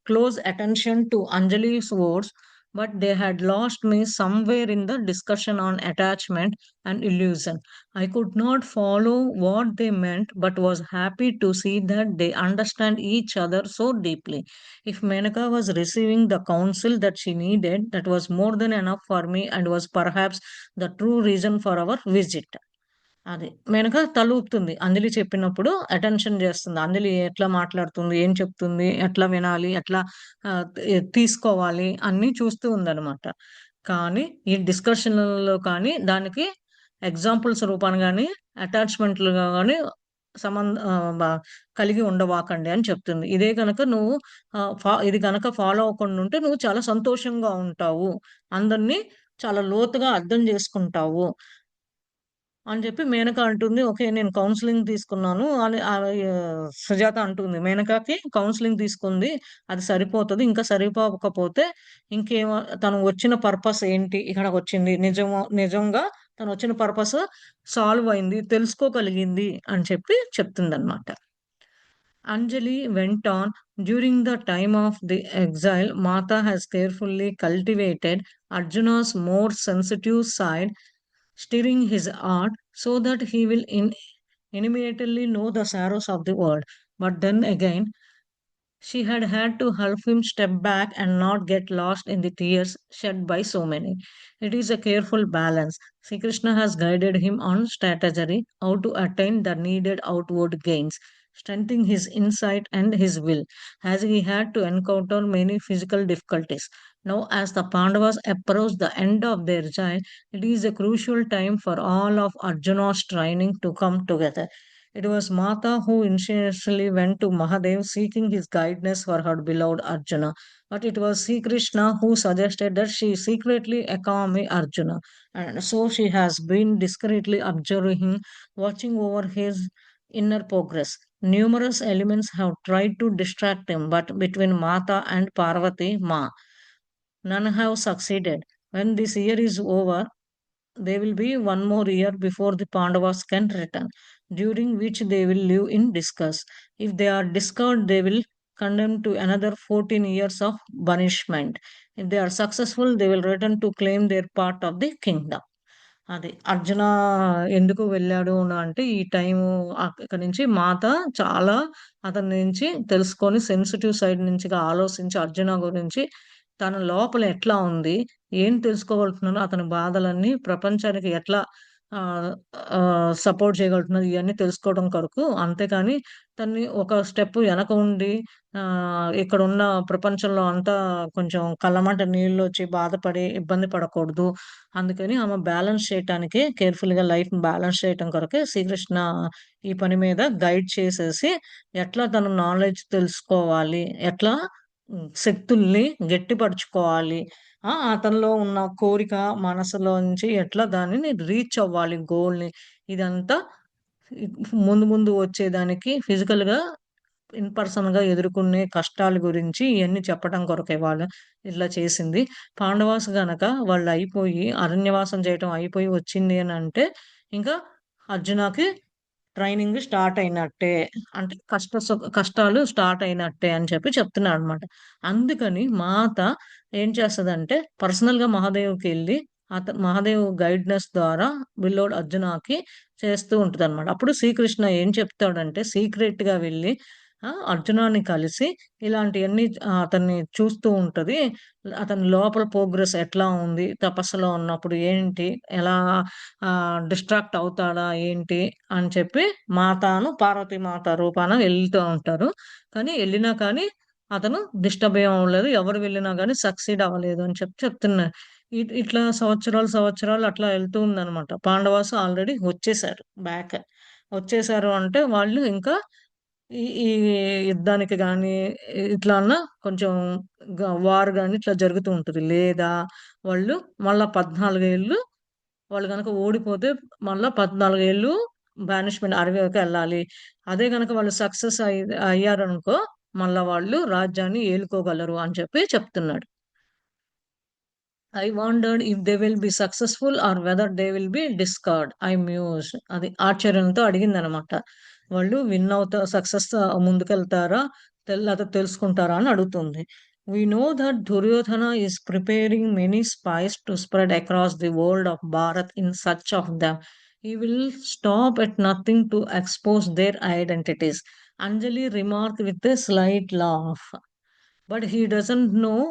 close attention to Anjali's words, but they had lost me somewhere in the discussion on attachment and illusion. I could not follow what they meant, but was happy to see that they understand each other so deeply. If Menaka was receiving the counsel that she needed, that was more than enough for me and was perhaps the true reason for our visit. అది. మెనక తలూపుతుంది. అంజలి చెప్పినప్పుడు attention జేస్తుంది. అంజలి ఎట్లా మాట్లాడుతుంది? ఏం చెప్తుంది? ఎట్లా వినాలి? ఎట్లా తీసుకోవాలి? అన్నీ చూస్తూ ఉందనమాట. కానీ ఈ డిస్కషన్‌లలో కానీ దానికి ఎగ్జాంపుల్స్ రూపాన గాని, అటాచ్‌మెంట్‌లుగా గాని సంబంధ ఆహ్, బ కలిగి ఉండబాకండి అని చెప్తుంది. ఇదే గనక నువ్వు ఇది గనక ఫాలో అవ్వకుండా ఉంటే నువ్వు చాలా సంతోషంగా ఉంటావు. అందరిని చాలా లోతుగా అర్థం జేసుకుంటావు. అని చెప్పి మేనక అంటుంది. ఓకే. నేను కౌన్సెలింగ్ తీసుకున్నాను అని సుజాత అంటుంది. మేనకకి కౌన్సెలింగ్ తీసుకుంది. అది సరిపోతది. ఇంకా సరిపోకపోతే తను వచ్చిన పర్పస్ ఏంటి? ఇక్కడికొచ్చింది. నిజంగా తనొచ్చిన పర్పస్ సాల్వ్ అయింది. తెలుసుకోగలిగింది అని చెప్పి చెప్తుందనమాట. Anjali went on, during the time of the exile, Mata has carefully cultivated Arjuna's more sensitive side, steering his art so that he will immediately know the sorrows of the world. But then again, she had had to help him step back and not get lost in the tears shed by so many. It is a careful balance. Sri Krishna has guided him on strategy, how to attain the needed outward gains, strengthening his insight and his will, as he had to encounter many physical difficulties. Now, as the Pandavas approach the end of their journey, it is a crucial time for all of Arjuna's training to come together. It was Mata who initially went to Mahadev seeking his guidance for her beloved Arjuna. But it was Sri Krishna who suggested that she secretly accompany Arjuna. And so she has been discreetly observing him, watching over his inner progress. Numerous elements have tried to distract him, but between Mata and Parvati Ma, none have succeeded. When this year is over, there will be one more year before the Pandavas can return, during which they will live in disgust. If they are discovered, they will condemned to another 14 years of punishment. If they are successful, they will return to claim their part of the kingdom. అది. అర్జున ఎందుకు వెళ్ళాడు అంటే, ఈ time అక్కడి నుంచి మాత చాలా అతని నుంచి తెలుసుకొని సెన్సిటివ్ సైడ్ నుంచిగా ఆలోచించి అర్జున గురించి తన లోపల ఎట్లా ఉంది? ఏం తెలుసుకోగలుగుతున్నాడో అతని బాధలన్నీ ప్రపంచానికి ఎట్లా ఆహ్, సపోర్ట్ చేయగలుగుతున్నది ఇయన్నీ తెలుసుకోవడం కొరకు. అంతేకాని తన్ని ఒక స్టెప్ వెనక ఉండి ఇక్కడున్న ప్రపంచంలో అంతా కొంచెం కళ్ళమంట నీళ్లొచ్చి బాధపడి ఇబ్బంది పడకూడదు. అందుకని ఆమె బ్యాలెన్స్ చేయటానికి కేర్‌ఫుల్‌గా లైఫ్‌ని బ్యాలెన్స్ చేయటం కొరకే శ్రీకృష్ణ ఈ పని మీద గైడ్ చేసేసి, ఎట్లా తను నాలెడ్జ్ తెలుసుకోవాలి, ఎట్లా శక్తుల్ని గట్టిపరుచుకోవాలి, అతనిలో ఉన్న కోరిక మనసులోంచి ఎట్లా దానిని రీచ్ అవ్వాలి గోల్‌ని. ఇదంతా ఇ ముందు ముందు వచ్చేదానికి ఫిజికల్‌గా ఇన్ పర్సన్‌గా ఎదుర్కొనే కష్టాల గురించి ఇయన్నీ చెప్పటం కొరకే వాళ్ళు ఇట్లా చేసింది. పాండవాస్ గనక వాళ్ళయిపోయి అరణ్యవాసం చేయటం అయిపోయి వచ్చింది అనంటే, ఇంకా అర్జునకి ట్రైనింగ్ స్టార్ట్ అయినట్టే. అంటే కష్టాలు స్టార్ట్ అయినట్టే అని చెప్పి చెప్తున్నాడనమాట. అందుకని మాత ఏం చేస్తదంటే పర్సనల్‌గా మహాదేవ్‌కెళ్ళి మహాదేవ్ గైడ్‌నెస్ ద్వారా బిల్లోడు అర్జునకి చేస్తూ ఉంటదనమాట. అప్పుడు శ్రీకృష్ణ ఏం చెప్తాడంటే సీక్రెట్‌గా వెళ్లి అర్జునాని కలిసి ఇలాంటియన్నీ అతన్ని చూస్తూ ఉంటది. అతని లోపల ప్రోగ్రెస్ ఎట్లా ఉంది? తపస్సులో ఉన్నప్పుడు ఏంటి? ఎలా డిస్ట్రాక్ట్ అవుతాడా ఏంటి? అని చెప్పి మాతను పార్వతీ మాత రూపాన వెళ్తూ ఉంటారు. కానీ ఎళ్ళినా కానీ అతను డిస్టర్బ్ ఏం అవ్వలేదు. ఎవరు వెళ్ళినా గాని సక్సీడ్ అవ్వలేదు అని చెప్పి చెప్తున్నారు. ఇట్లా సంవత్సరాలు అట్లా వెళ్తూ ఉందనమాట. పాండవాస్ ఆల్రెడీ వచ్చేసారు బ్యాక్. వచ్చేసారు అంటే వాళ్ళు ఇంకా ఈ యుద్ధానికి గాని, ఇట్లా కొంచెం వార్ గాని ఇట్లా జరుగుతూ ఉంటది. లేదా వాళ్ళు మళ్ళా 14 ఏళ్ళు వాళ్ళు గనక ఓడిపోతే మళ్ళా 14 ఏళ్ళు బానిష్మెంట్ అడవికెళ్ళాలి. అదే గనక వాళ్ళు సక్సెస్ అయ్యారనుకో, మళ్ళా వాళ్ళు రాజ్యాన్ని ఏలుకోగలరు అని చెప్పి చెప్తున్నాడు. I wondered if they will be successful or whether they will be discard. I mused. అది ఆశ్చర్యంతో అడిగిందనమాట. వాళ్ళు విన్ సక్సెస్ ముందుకెళ్తారా? లేతే తెలుసుకుంటారా అని అడుగుతుంది. We know that Duryodhana is preparing many spies to spread across the world of Bharat in search of them. He will stop at nothing to expose their identities. Anjali remarked with a slight laugh. But he doesn't know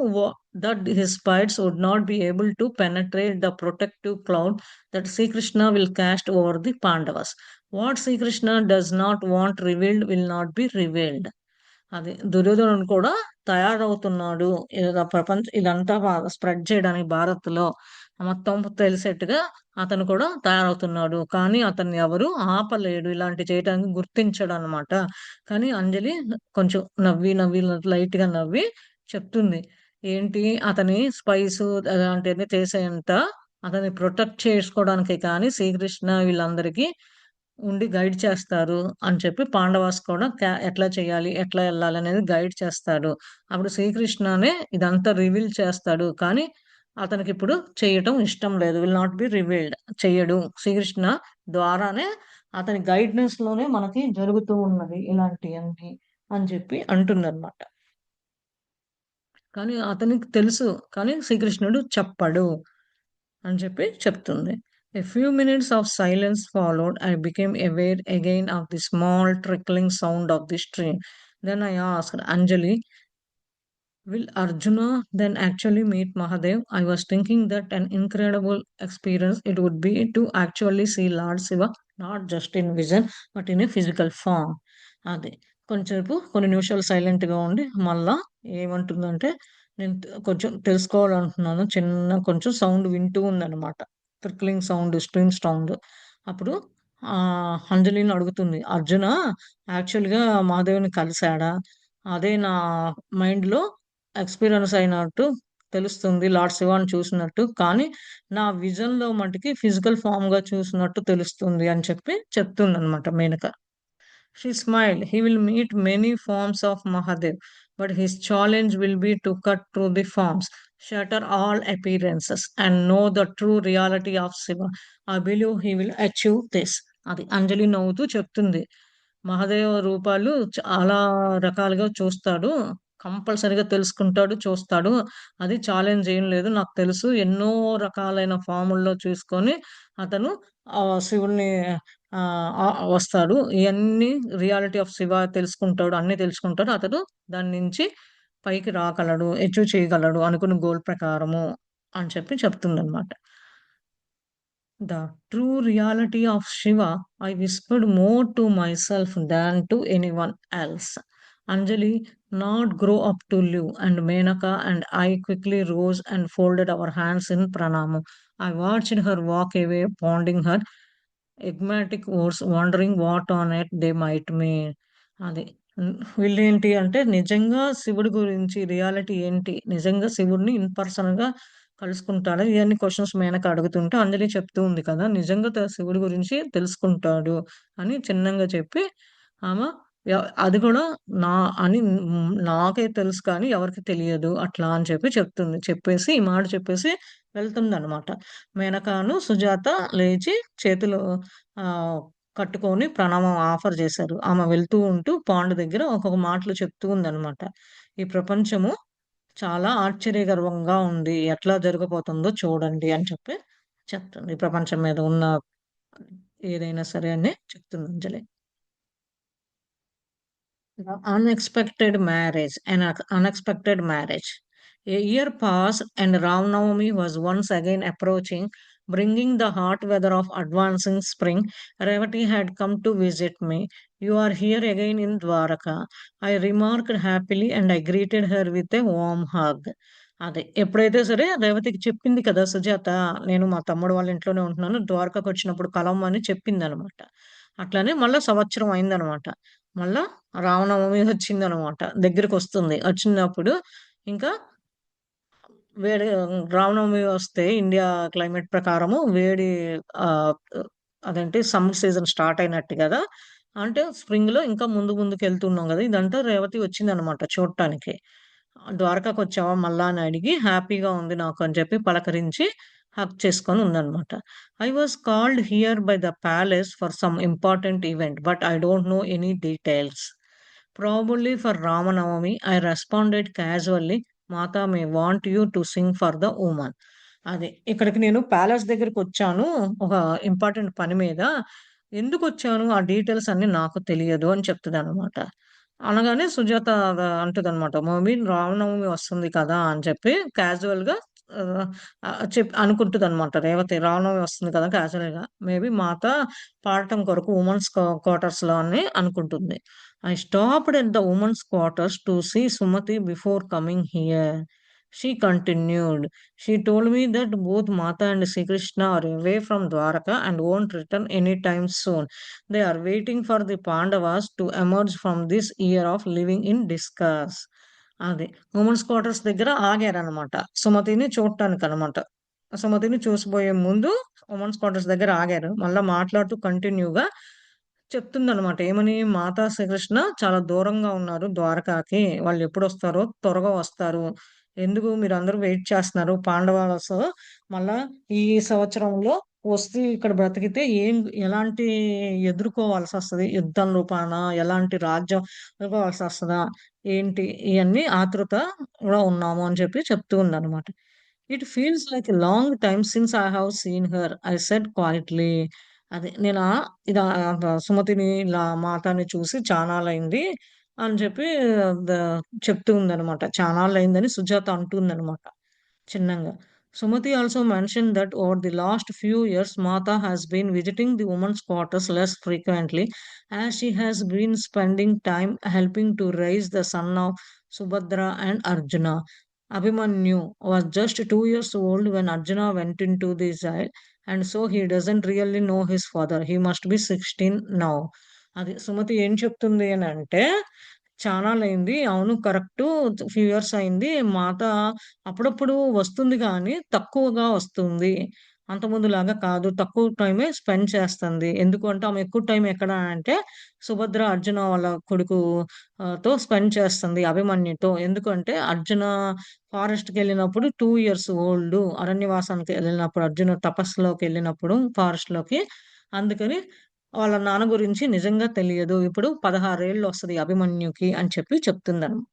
that his spies would not be able to penetrate the protective cloud that Sri Krishna will cast over the Pandavas. What Sri Krishna does not want revealed will not be revealed. అది దుర్యోధనుడు కూడా తయారవుతున్నాడు. ఇదంతా spread చేయడానికి భారత్‌లో మొత్తం తెలిసేట్టుగా అతను కూడా తయారవుతున్నాడు. కానీ అతన్ని ఎవరు ఆపలేడు. ఇలాంటివి చేయటానికి గుర్తించడనమాట. కానీ అంజలి కొంచెం నవ్వి లైట్‌గా నవ్వి చెప్తుంది. ఏంటి అతని స్పైసు అలాంటియన్నీ చేసేంత అతన్ని ప్రొటెక్ట్ చేసుకోవడానికే కానీ శ్రీకృష్ణ వీళ్ళందరికీ ఉండి గైడ్ చేస్తారు అని చెప్పి పాండవాస్ కూడా ఎట్లా చేయాలి? ఎట్లా ఎళ్ళాలనేది గైడ్ చేస్తాడు. అప్పుడు శ్రీకృష్ణనే ఇదంతా రివీల్ చేస్తాడు. కానీ అతనికిప్పుడు చేయటం ఇష్టం లేదు. Will not be revealed. చెయ్యడు. శ్రీకృష్ణ ద్వారానే అతని గైడెన్స్‌లోనే మనకి జరుగుతూ ఉన్నది ఇలాంటియన్నీ. అని చెప్పి అంటుందనమాట. కానీ అతనికి తెలుసు. కానీ శ్రీకృష్ణుడు చెప్పడు అని చెప్పి చెప్తుంది. A few minutes of silence followed. I became aware again of the small trickling sound of the stream. Then I asked Anjali, will Arjuna then actually meet Mahadev? I was thinking that an incredible experience it would be to actually see Lord Shiva, not just in vision, but in a physical form. అది. కొంచెంసేపు కొన్ని నిమిషాలు సైలెంట్‌గా ఉండి, మళ్ళా ఏమంటుందంటే, నేను కొంచెం తెలుసుకోవాలనుకున్నాను. కొంచెం సౌండ్ వింటూ ఉందనమాట. Trickling sound, stream sound. అప్పుడు అంజలిని అడుగుతుంది. "అర్జున యాక్చువల్‌గా మహాదేవుని కలిసాడా? అదే నా మైండ్‌లో ఎక్స్‌పీరియన్స్ అయినట్టు తెలుస్తుంది. లార్డ్ శివాని చూసినట్టు. కానీ నా విజన్‌లో మటికి ఫిజికల్ ఫార్మ్‌గా చూసినట్టు తెలుస్తుంది" అని చెప్పి చెప్తుందనమాట Menaka. She smiled. He will meet many forms of Mahadev, but his challenge will be to cut through the forms, shatter all appearances, and know the true reality of Shiva. I believe he will achieve this. అది అంజలి నవ్వుతూ చెప్తుంది. మహాదేవ రూపాలు చాలా రకాలుగా చూస్తాడు. కంపల్సరీగా తెలుసుకుంటాడు, చూస్తాడు. అది ఛాలెంజ్ ఏం లేదు. నాకు తెలుసు. ఎన్నో రకాలైన ఫాముల్లో చూసుకొని అతను శివుడిని వస్తాడు. ఇయన్నీ రియాలిటీ ఆఫ్ శివ తెలుసుకుంటాడు. అన్నీ తెలుసుకుంటాడు. అతడు దాని నుంచి పైకి రాగలడు. అచీవ్ చేయగలడు అనుకున్న గోల్ ప్రకారము అని చెప్పి చెప్తుందనమాట. The true reality of Shiva, I whispered more to myself than to anyone else. Anjali, not grow up to live, and Menaka and I quickly rose and folded our hands in pranam. I watched her walk away, pondering her enigmatic words, wondering what on earth they might mean. అది. వీళ్ళేంటి అంటే నిజంగా శివుడి గురించి reality ఏంటి? నిజంగా శివుడిని in పర్సన్‌గా కలుసుకుంటాడా? ఇయన్నీ క్వెషన్స్ మేనక అడుగుతుంటే అంజలి చెప్తూ ఉంది కదా! నిజంగా శివుడి గురించి తెలుసుకుంటాడు అని చిన్నంగా చెప్పి ఆమె య అది కూడా నా అని నాకే తెలుసు కానీ ఎవరికీ తెలియదు అట్లా అని చెప్పి చెప్తుంది. చెప్పేసి ఈ మాట చెప్పేసి వెళ్తుందనమాట. మేనకను, సుజాత లేచి చేతులు ఆహ్, కట్టుకొని ప్రణామం ఆఫర్ చేశారు. ఆమె వెళ్తూ ఉంటూ పాండ్ దగ్గర ఒక్కొక్క మాటలు చెప్తూ ఉందనమాట. ఈ ప్రపంచము చాలా ఆశ్చర్యగర్వంగా ఉంది. ఎట్లా జరగబోతుందో చూడండి అని చెప్పి చెప్తుంది. ఈ ప్రపంచం మీద ఉన్న ఏదైనా సరే అని చెప్తుంది అంజలి. The unexpected marriage, unexpected marriage. A year passed, and Ramnavami was once again approaching, bringing the hot weather of advancing spring. Revati had come to visit me. You are here again in Dwaraka. I remarked happily, and I greeted her with a warm hug. అదే ఎప్పుడైతే సరే రేవతికి చెప్పింది కదా సుజాత, నేను మా తమ్ముడు వాళ్ళ ఇంట్లోనే ఉంటున్నాను. ద్వారకాకొచ్చినప్పుడు కలవమని చెప్పిందనమాట. అట్లనే మళ్ళా సంవత్సరం అయిందనమాట. మళ్ళా రామనవమి వచ్చిందనమాట. దగ్గరకొస్తుంది. వచ్చినప్పుడు ఇంకా వేడి రామనవమి వస్తే ఇండియా క్లైమేట్ ప్రకారము వేడి ఆహ్, అదేంటి సమ్మర్ సీజన్ స్టార్ట్ అయినట్టు గదా! అంటే స్ప్రింగ్‌లో ఇంకా ముందుకెళ్తున్నాం గదా! ఇదంతా రేవతి వచ్చిందనమాట చూడటానికి. ద్వారకాకొచ్చావా మళ్ళా అని అడిగి హ్యాపీగా ఉంది నాకు అని చెప్పి పలకరించి హగ్ చేసుకొని ఉందనమాట. I was called here by the palace for some important event but I don't know any details. Probably for Ramanavami I responded casually Mata May want you to sing for the woman. అది. ఇక్కడికి నేను palace దగ్గరికొచ్చాను. ఒక important పని మీద. ఎందుకొచ్చాను ఆ details అన్నీ నాకు తెలియదు అని చెప్తదనమాట. అనగానే సుజాత అంటదనమాట. "మమ్మీ రామనవమి వస్తుంది కదా!" అని చెప్పి క్యాజువల్‌గా ఆహ్, అనుకుంటదనమాట రేవతి. రామనవమి వస్తుంది కదా! క్యాజువల్‌గా. మేబీ మాత పాడటం కొరకు వుమెన్స్ క్వార్టర్స్‌లో అని అనుకుంటుంది. I stopped at the women's quarters to see Sumati before coming here. She continued. She told me that both Mata and Sri Krishna are away from Dwaraka and won't return anytime soon. They are waiting for the Pandavas to emerge from this year of living in disguise. అది. Women's quarters దగ్గర ఆగారనమాట. సుమతిని చూడటానికనమాట. సుమతిని చూసిబోయే ముందు women's quarters దగ్గర ఆగారు. మళ్ళా మాట్లాడుతూ కంటిన్యూగా చెప్తుందనమాట. ఏమని? మాతా శ్రీకృష్ణ చాలా దూరంగా ఉన్నారు ద్వారకాకి. వాళ్ళెప్పుడొస్తారో త్వరగా వస్తారు. ఎందుకు మీరందరూ వెయిట్ చేస్తున్నారు. పాండవాసు మళ్ళా ఈ సంవత్సరంలో వస్తే ఇక్కడ బ్రతికితే ఎలాంటి ఎదుర్కోవాల్సొస్తది? యుద్ధం రూపాన ఎలాంటి రాజ్యం ఎదుర్కోవాల్సొస్తదా? ఏంటి? ఇయన్నీ ఆతృతలో ఉన్నాము అని చెప్పి చెప్తూ ఉందనమాట. It feels like a long time since I have seen her. I said quietly. అదే నేను సుమతిని ఇలా మాతని చూసి చానాళ్ళయింది అని చెప్పి ద చెప్తూ ఉందనమాట. చానాళ్ళయిందని Sujatha అంటుందనమాట. చిన్నంగా. Sumati also mentioned that over the last few years, Mata has been visiting the women's quarters less frequently as she has been spending time helping to raise the son of Subhadra and Arjuna. Abhimanyu was just 2 years old when Arjuna went into the exile, and so he doesn't really know his father. He must be 16 now. అది సుమతి ఏం చెప్తుంది అనంటే, చానాళ్ళయింది. అవును correct. Few years అయింది. మాత అప్పుడప్పుడు వస్తుంది గానీ, తక్కువగా వస్తుంది. అంతకుముందులాగా కాదు. తక్కువ టైమే స్పెండ్ చేస్తంది. ఎందుకు అంటే, ఆమె ఎక్కువ టైం ఎక్కడ అంటే, సుభద్ర, అర్జున వాళ్ళ కొడుకు తో స్పెండ్ చేస్తుంది అభిమన్యుతో. ఎందుకంటే, అర్జున ఫారెస్ట్‌కెళ్ళినప్పుడు 2 ఇయర్స్ ఓల్డు. అరణ్యవాసానికి ఎళ్ళినప్పుడు అర్జున తపస్సులోకెళ్ళినప్పుడు ఫారెస్ట్‌లోకి. అందుకని వాళ్ళ నాన్న గురించి నిజంగా తెలియదు. ఇప్పుడు 16 ఏళ్లొస్తది అభిమన్యుకి అని చెప్పి చెప్తుందనమాట.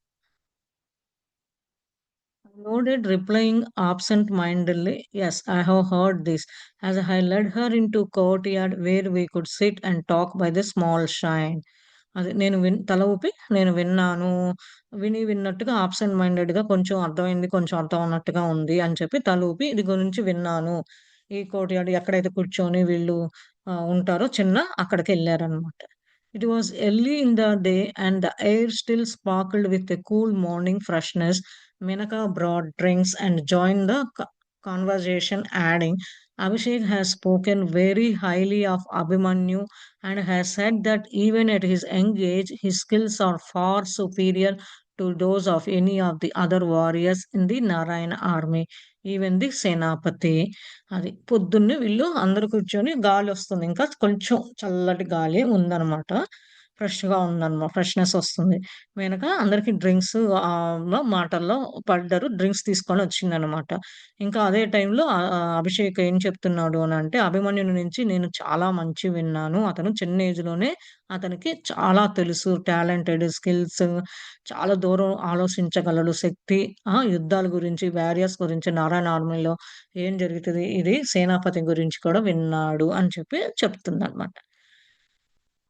Nodded, replying absent-mindedly, "Yes, I have heard this," as I led her into courtyard where we could sit and talk by the small shrine. అది నేను తల ఊపి నేను విన్నాను. విన్నట్టుగా ఆబ్సెంట్ మైండెడ్‌గా కొంచెం అర్థమైంది, కొంచెం అర్థం అన్నట్టుగా ఉంది అని చెప్పి తల ఊపి ఇది గురించి విన్నాను. ఈ కోర్ట్‌యార్డ్ ఎక్కడైతే కూర్చొని వీళ్ళు ఉంటారో అక్కడికెళ్లారనమాట. It was early in the day and the air still sparkled with a cool morning freshness. Menaka brought drinks and joined the conversation, adding, Abhishek has spoken very highly of Abhimanyu and has said that even at his young age, his skills are far superior to those of any of the other warriors in the Narayana army, even the Senapati. అది పొద్దున్నే వీళ్ళు అందరూ కూర్చొని గాలొస్తుంది. ఇంకా కొంచెం చల్లటి గాలి ఉందనమాట. ఫ్రెష్‌నెస్ వస్తుంది. వెనక అందరికి డ్రింక్స్ మాటల్లో పడ్డారు. డ్రింక్స్ తీసుకొనొచ్చిందనమాట. ఇంకా అదే టైంలో అభిషేక్ ఏం చెప్తున్నాడు అనంటే, అభిమన్యుని నుంచి నేను చాలా మంచి విన్నాను. అతను చిన్న ఏజ్‌లోనే అతనికి చాలా తెలుసు. టాలెంటెడ్, స్కిల్స్ చాలా దూరం ఆలోచించగలడు. శక్తి యుద్ధాల గురించి, వారియర్స్ గురించి, నారాయణ ఆర్మీలో ఏం జరుగుతది, ఇది సేనాపతి గురించి కూడా విన్నాడు అని చెప్పి చెప్తుందనమాట.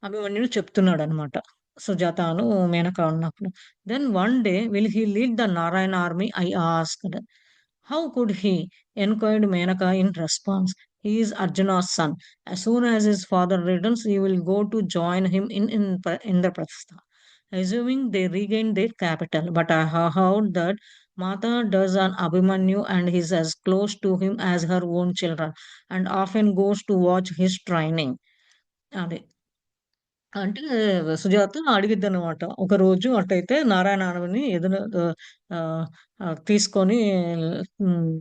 అభిమన్యుడు చెప్తున్నాడనమాట. సుజాతను, మేనక ఉన్నప్పుడు. "Then one day will he lead the Narayana army?" I asked. "How could he?" enquired Menaka in response. "He is Arjuna's son. As soon as his father returns, he will go to join him in Indraprastha, assuming they regain their capital. But I have heard that Mata does an Abhimanyu and is as close to him as her own children, and often goes to watch his training." అది. అంటే సుజాత అడిగిద్దనమాట. ఒకరోజు అటైతే నారాయణని ఆహ్, తీసుకొని హ్మ్.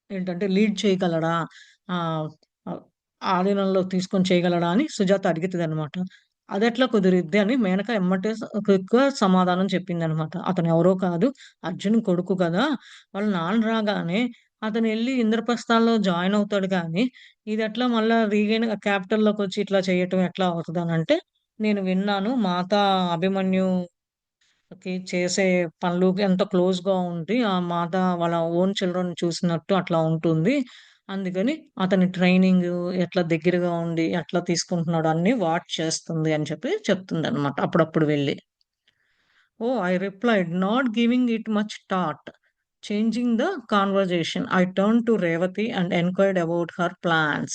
ఏంటంటే lead చేయగలడా? ఆహ్, ఆహ్, ఆధీనంలో తీసుకొని చేయగలడా అని సుజాత అడుగుతదనమాట. అదెట్లా కుదిరిద్ది అని మేనక ఎమ్మటే క్విక్‌గా సమాధానం చెప్పిందనమాట. అతనెవరో కాదు, అర్జున్ కొడుకు కదా! వాళ్ళ నాన్న రాగానే అతనెళ్లి ఇంద్రప్రస్థంలో జాయిన్ అవుతాడు గానీ, ఇదెట్లా మళ్ళా క్యాపిటల్‌లోకొచ్చి ఇట్లా చేయటం ఎట్లా అవుతదనంటే, నేను విన్నాను మాత అభిమన్యు చేసే పనులు ఎంతో క్లోజ్‌గా ఉండి, ఆ మాత వాళ్ళ ఓన్ చిల్డ్రన్ చూసినట్టు అట్లా ఉంటుంది. అందుకని అతని ట్రైనింగు ఎట్లా దగ్గరగా ఉండి, ఎట్లా తీసుకుంటున్నాడో అన్నీ వాచ్ చేస్తుంది అని చెప్పి చెప్తుందనమాట అప్పుడప్పుడు వెళ్లి. Oh, I replied, not giving it much thought. Changing the conversation, I turned to Revati and enquired about her plans.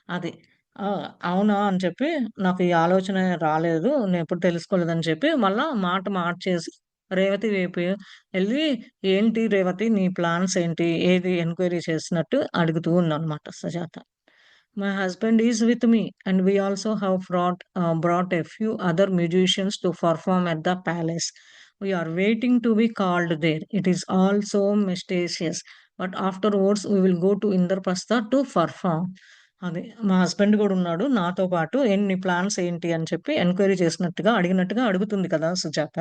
అది. ఆ! అవునా అని చెప్పి నాకు ఈ ఆలోచన రాలేదు. నేనెప్పుడు తెలుసుకోలేదని చెప్పి మళ్ళా మాట మార్చేసి రేవతి వైపు ఎళ్లి, "ఏంటి రేవతి నీ ప్లాన్స్ ఏంటి? ఏది ఎంక్వైరీ చేసినట్టు" అడుగుతూ ఉందనమాట Sujatha. My husband is with me, and we also have brought a few other musicians to perform at the palace. We are waiting to be called there. It is all so mysterious, but afterwards we will go to Indraprastha to perform. అది. మా husband గూడా ఉన్నాడు నాతో పాటు. నీ plans ఏంటి అని చెప్పి ఎంక్వైరీ చేసినట్టుగా, అడిగినట్టుగా అడుగుతుంది కదా సుజాత.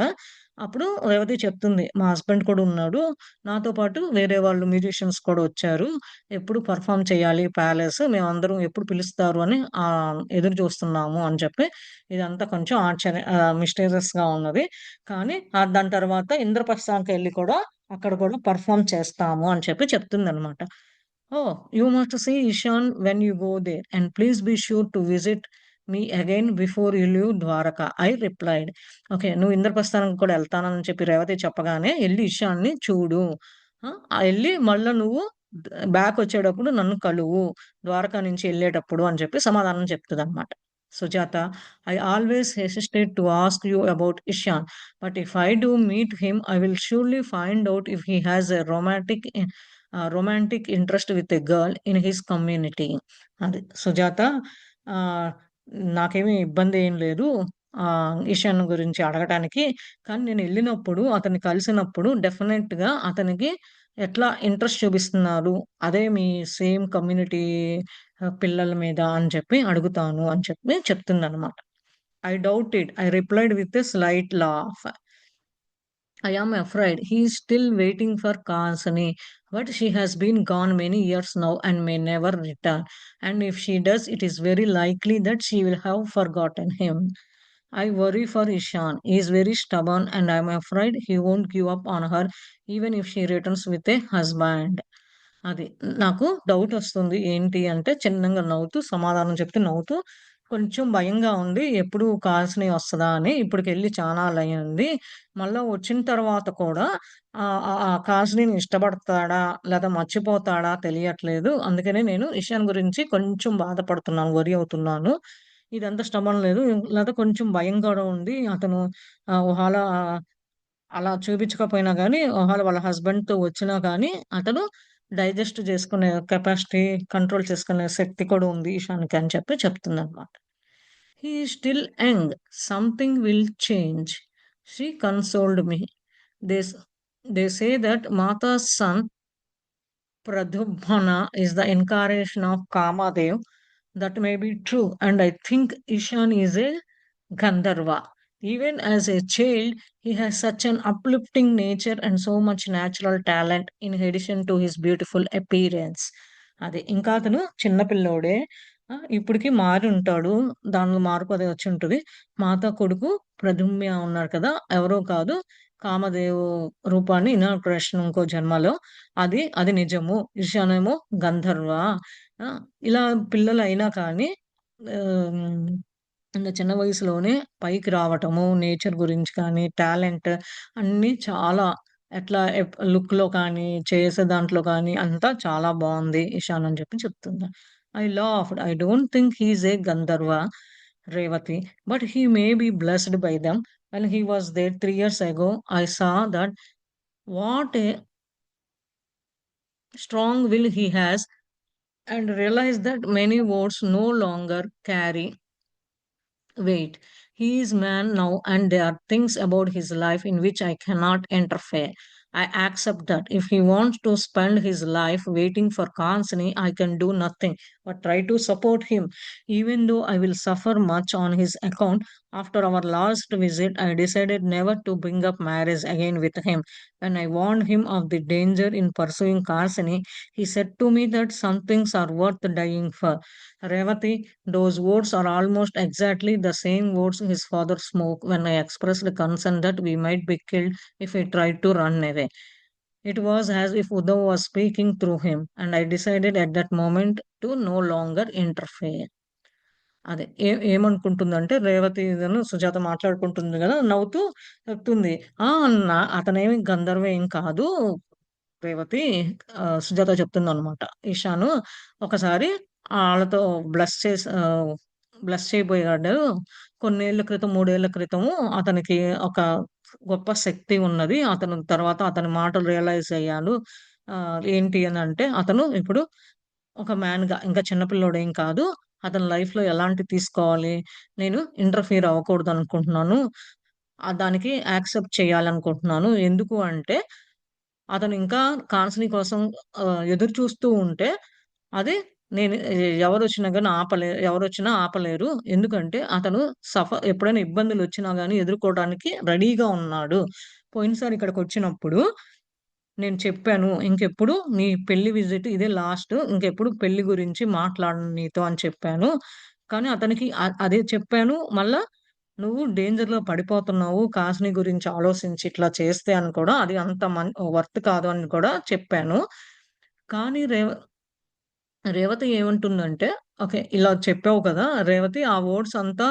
అప్పుడు రేవతి చెప్తుంది. మా హస్బెండ్ కూడా ఉన్నాడు. నాతో పాటు వేరే వాళ్ళు మ్యూజిషియన్స్ కూడా వచ్చారు. ఎప్పుడు పెర్ఫార్మ్ చేయాలి ప్యాలెస్. మేమందరం ఎప్పుడు పిలుస్తారు అని ఎదురు చూస్తున్నాము అని చెప్పి ఇదంతా కొంచెం మిస్టీరియస్‌గా ఉన్నది. కానీ దాని తర్వాత ఇంద్రప్రస్థానికెళ్ళి కూడా అక్కడ కూడా పెర్ఫార్మ్ చేస్తాము అని చెప్పి చెప్తుందనమాట. Oh! You must see Ishan when you go there and please be sure to visit me again before you leave Dwarka. I replied. Okay. నువ్వు ఇంద్రప్రస్థానానికి కూడా ఎళ్తానని చెప్పి రేవతి చెప్పగానే ఎళ్లి ఇషాన్‌ని చూడు. ఎళ్లి మళ్ళా నువ్వు బ్యాకొచ్చేటప్పుడు నన్ను కలువు. ద్వారకా నుంచి ఎళ్ళేటప్పుడు అని చెప్పి సమాధానం చెప్తదనమాట. Sujatha, I always hesitate to ask you about Ishan. But if I do meet him I will surely find out if he has a romantic interest with a girl in his community. అది. సుజాత, ఆహ్, నాకేమి ఇబ్బంది ఏం లేదు. ఈశాన్ గురించి అడగటానికి. కానీ నేనెళ్ళినప్పుడు, అతన్ని కలిసినప్పుడు డెఫినెట్‌గా అతనికి ఎట్లా ఇంట్రెస్ట్ చూపిస్తున్నారు, అదే మీ సేమ్ కమ్యూనిటీ పిల్లల మీద అని చెప్పి అడుగుతాను అని చెప్పి చెప్తుందనమాట. I doubt it. I replied with a slight laugh. I am afraid he is still waiting for Kansani, but she has been gone many years now and may never return. And if she does, it is very likely that she will have forgotten him. I worry for Ishan. He is very stubborn, and I am afraid he won't give up on her even if she returns with a husband. అది. నాకు డౌటొస్తుంది. ఏంటి అంటే చిన్నంగా నవ్వుతూ సమాధానం చెప్తే నవ్వుతూ, కొంచెం భయంగా ఉంది. ఎప్పుడు కాల్సినయి వస్తదా అని. ఇప్పటికెళ్ళి చానాళ్ళయింది. మళ్ళా వచ్చిన తర్వాత కూడా ఆ కాల్సినీని ఇష్టపడతాడా? లేదా మర్చిపోతాడా తెలియట్లేదు. అందుకనే నేను ఇషాన్ గురించి కొంచెం బాధపడుతున్నాను. వరీ అవుతున్నాను. ఇదంతా స్టబర్న్ లేదు. లేదా కొంచెం భయం కూడా ఉంది. అతను ఒహాల అలా చూపించకపోయినా గానీ, ఒకవేళ వాళ్ళ హస్బెండ్‌తో వచ్చినా గానీ, అతను డైజెస్ట్ చేసుకునే కెపాసిటీ, కంట్రోల్ చేసుకునే శక్తి కూడా ఉంది ఈశాన్‌కి అని చెప్పి చెప్తుందనమాట. He is still young. Something will change. She consoled me. They స్ దే సే దట్ మాతా's son Pradubhana is the incarnation of Kamadev. That may be true, and I think Ishan is a Gandharva. Even as a child, he has such an uplifting nature and so much natural talent in addition to his beautiful appearance. అది. ఇంకా అతను చిన్న పిల్లోడే. ఇప్పటికి మారుంటాడు. దానిలో మార్పు అది వచ్చుంటది. మాత కొడుకు ప్రదుమ్య ఉన్నాడు కదా! ఎవరో కాదు. కామదేవు రూపాన్ని ఇనాగ్రేషన్ ఇంకో జన్మలో. అది నిజము. ఈశానేమో గంధర్వ. ఆ! ఇలా పిల్లలైనా కానీ ఆహ్, ఇంత చిన్న వయసులోనే పైకి రావటము, నేచర్ గురించి కానీ, టాలెంట్ అన్నీ చాలా ఎట్లా లుక్‌లో కానీ, చేసే దాంట్లో కానీ అంతా చాలా బావుంది ఇషాన్ అని చెప్పి చెప్తుంది. I laughed. I don't think he is a Gandharva Revathi, but he may be blessed by them. When he was there 3 years ago, I saw that what a strong will he has and realized that many words no longer carry weight. He is man now, and there are things about his life in which I cannot interfere. I accept that. If he wants to spend his life waiting for Kansani, I can do nothing but try to support him, even though I will suffer much on his account. After our last visit, I decided never to bring up marriage again with him. When I warned him of the danger in pursuing Kansani, he said to me that some things are worth dying for. Revati, those words are almost exactly the same words his father spoke when I expressed concern that we might be killed if we tried to run away. It was as if Uddhav was speaking through him, and I decided at that moment to no longer interfere. అదే. ఏమనుకుంటుందంటే రేవతిను సుజాత మాట్లాడుకుంటుంది గదా! నవ్వుతూ చెప్తుంది. "ఆ! అతనేమి గంధర్వ ఏం కాదు రేవతి." సుజాత చెప్తుందనమాట. ఇషాను ఒకసారి ఆళ్ళతో bless చేయబోయాడు. కొన్నేళ్ల క్రితం, 3 ఏళ్ల క్రితము అతనికి ఒక గొప్ప శక్తి ఉన్నది. అతను తర్వాత అతని మాటలు రియలైజ్ అయ్యాను. ఏంటి అనంటే అతను ఇప్పుడు ఒక మ్యాన్‌గా ఇంకా చిన్న పిల్లోడేం కాదు. అతని లైఫ్‌లో ఎలాంటివి తీసుకోవాలి, నేను ఇంటర్‌ఫియర్ అవ్వకూడదనుకుంటున్నాను. దానికి యాక్సెప్ట్ చేయాలనుకుంటున్నాను. ఎందుకు అంటే, అతను ఇంకా కాన్సనీ కోసం ఎదురు చూస్తూ ఉంటే, అది నేను ఎవరొచ్చినా గాని ఎవరొచ్చినా ఆపలేరు. ఎందుకంటే అతను ఎప్పుడైనా ఇబ్బందులొచ్చినా గాని ఎదుర్కోవడానికి రెడీగా ఉన్నాడు. పోయినసారి ఇక్కడికొచ్చినప్పుడు నేను చెప్పాను. ఇంకెప్పుడు నీ పెళ్లి విజిట్ ఇదే లాస్ట్. ఇంకెప్పుడు పెళ్లి గురించి మాట్లాడను నీతో అని చెప్పాను. కానీ అతనికి అదే చెప్పాను. మళ్ళా నువ్వు డేంజర్‌లో పడిపోతున్నావు. కాసిని గురించి ఆలోచించి ఇట్లా చేస్తే అని కూడా అది అంత వర్త్ కాదు అని కూడా చెప్పాను. కానీ రేవతి ఏమంటుందంటే, ఓకే. ఇలా చెప్పావు కదా! రేవతి ఆ వర్డ్స్ అంతా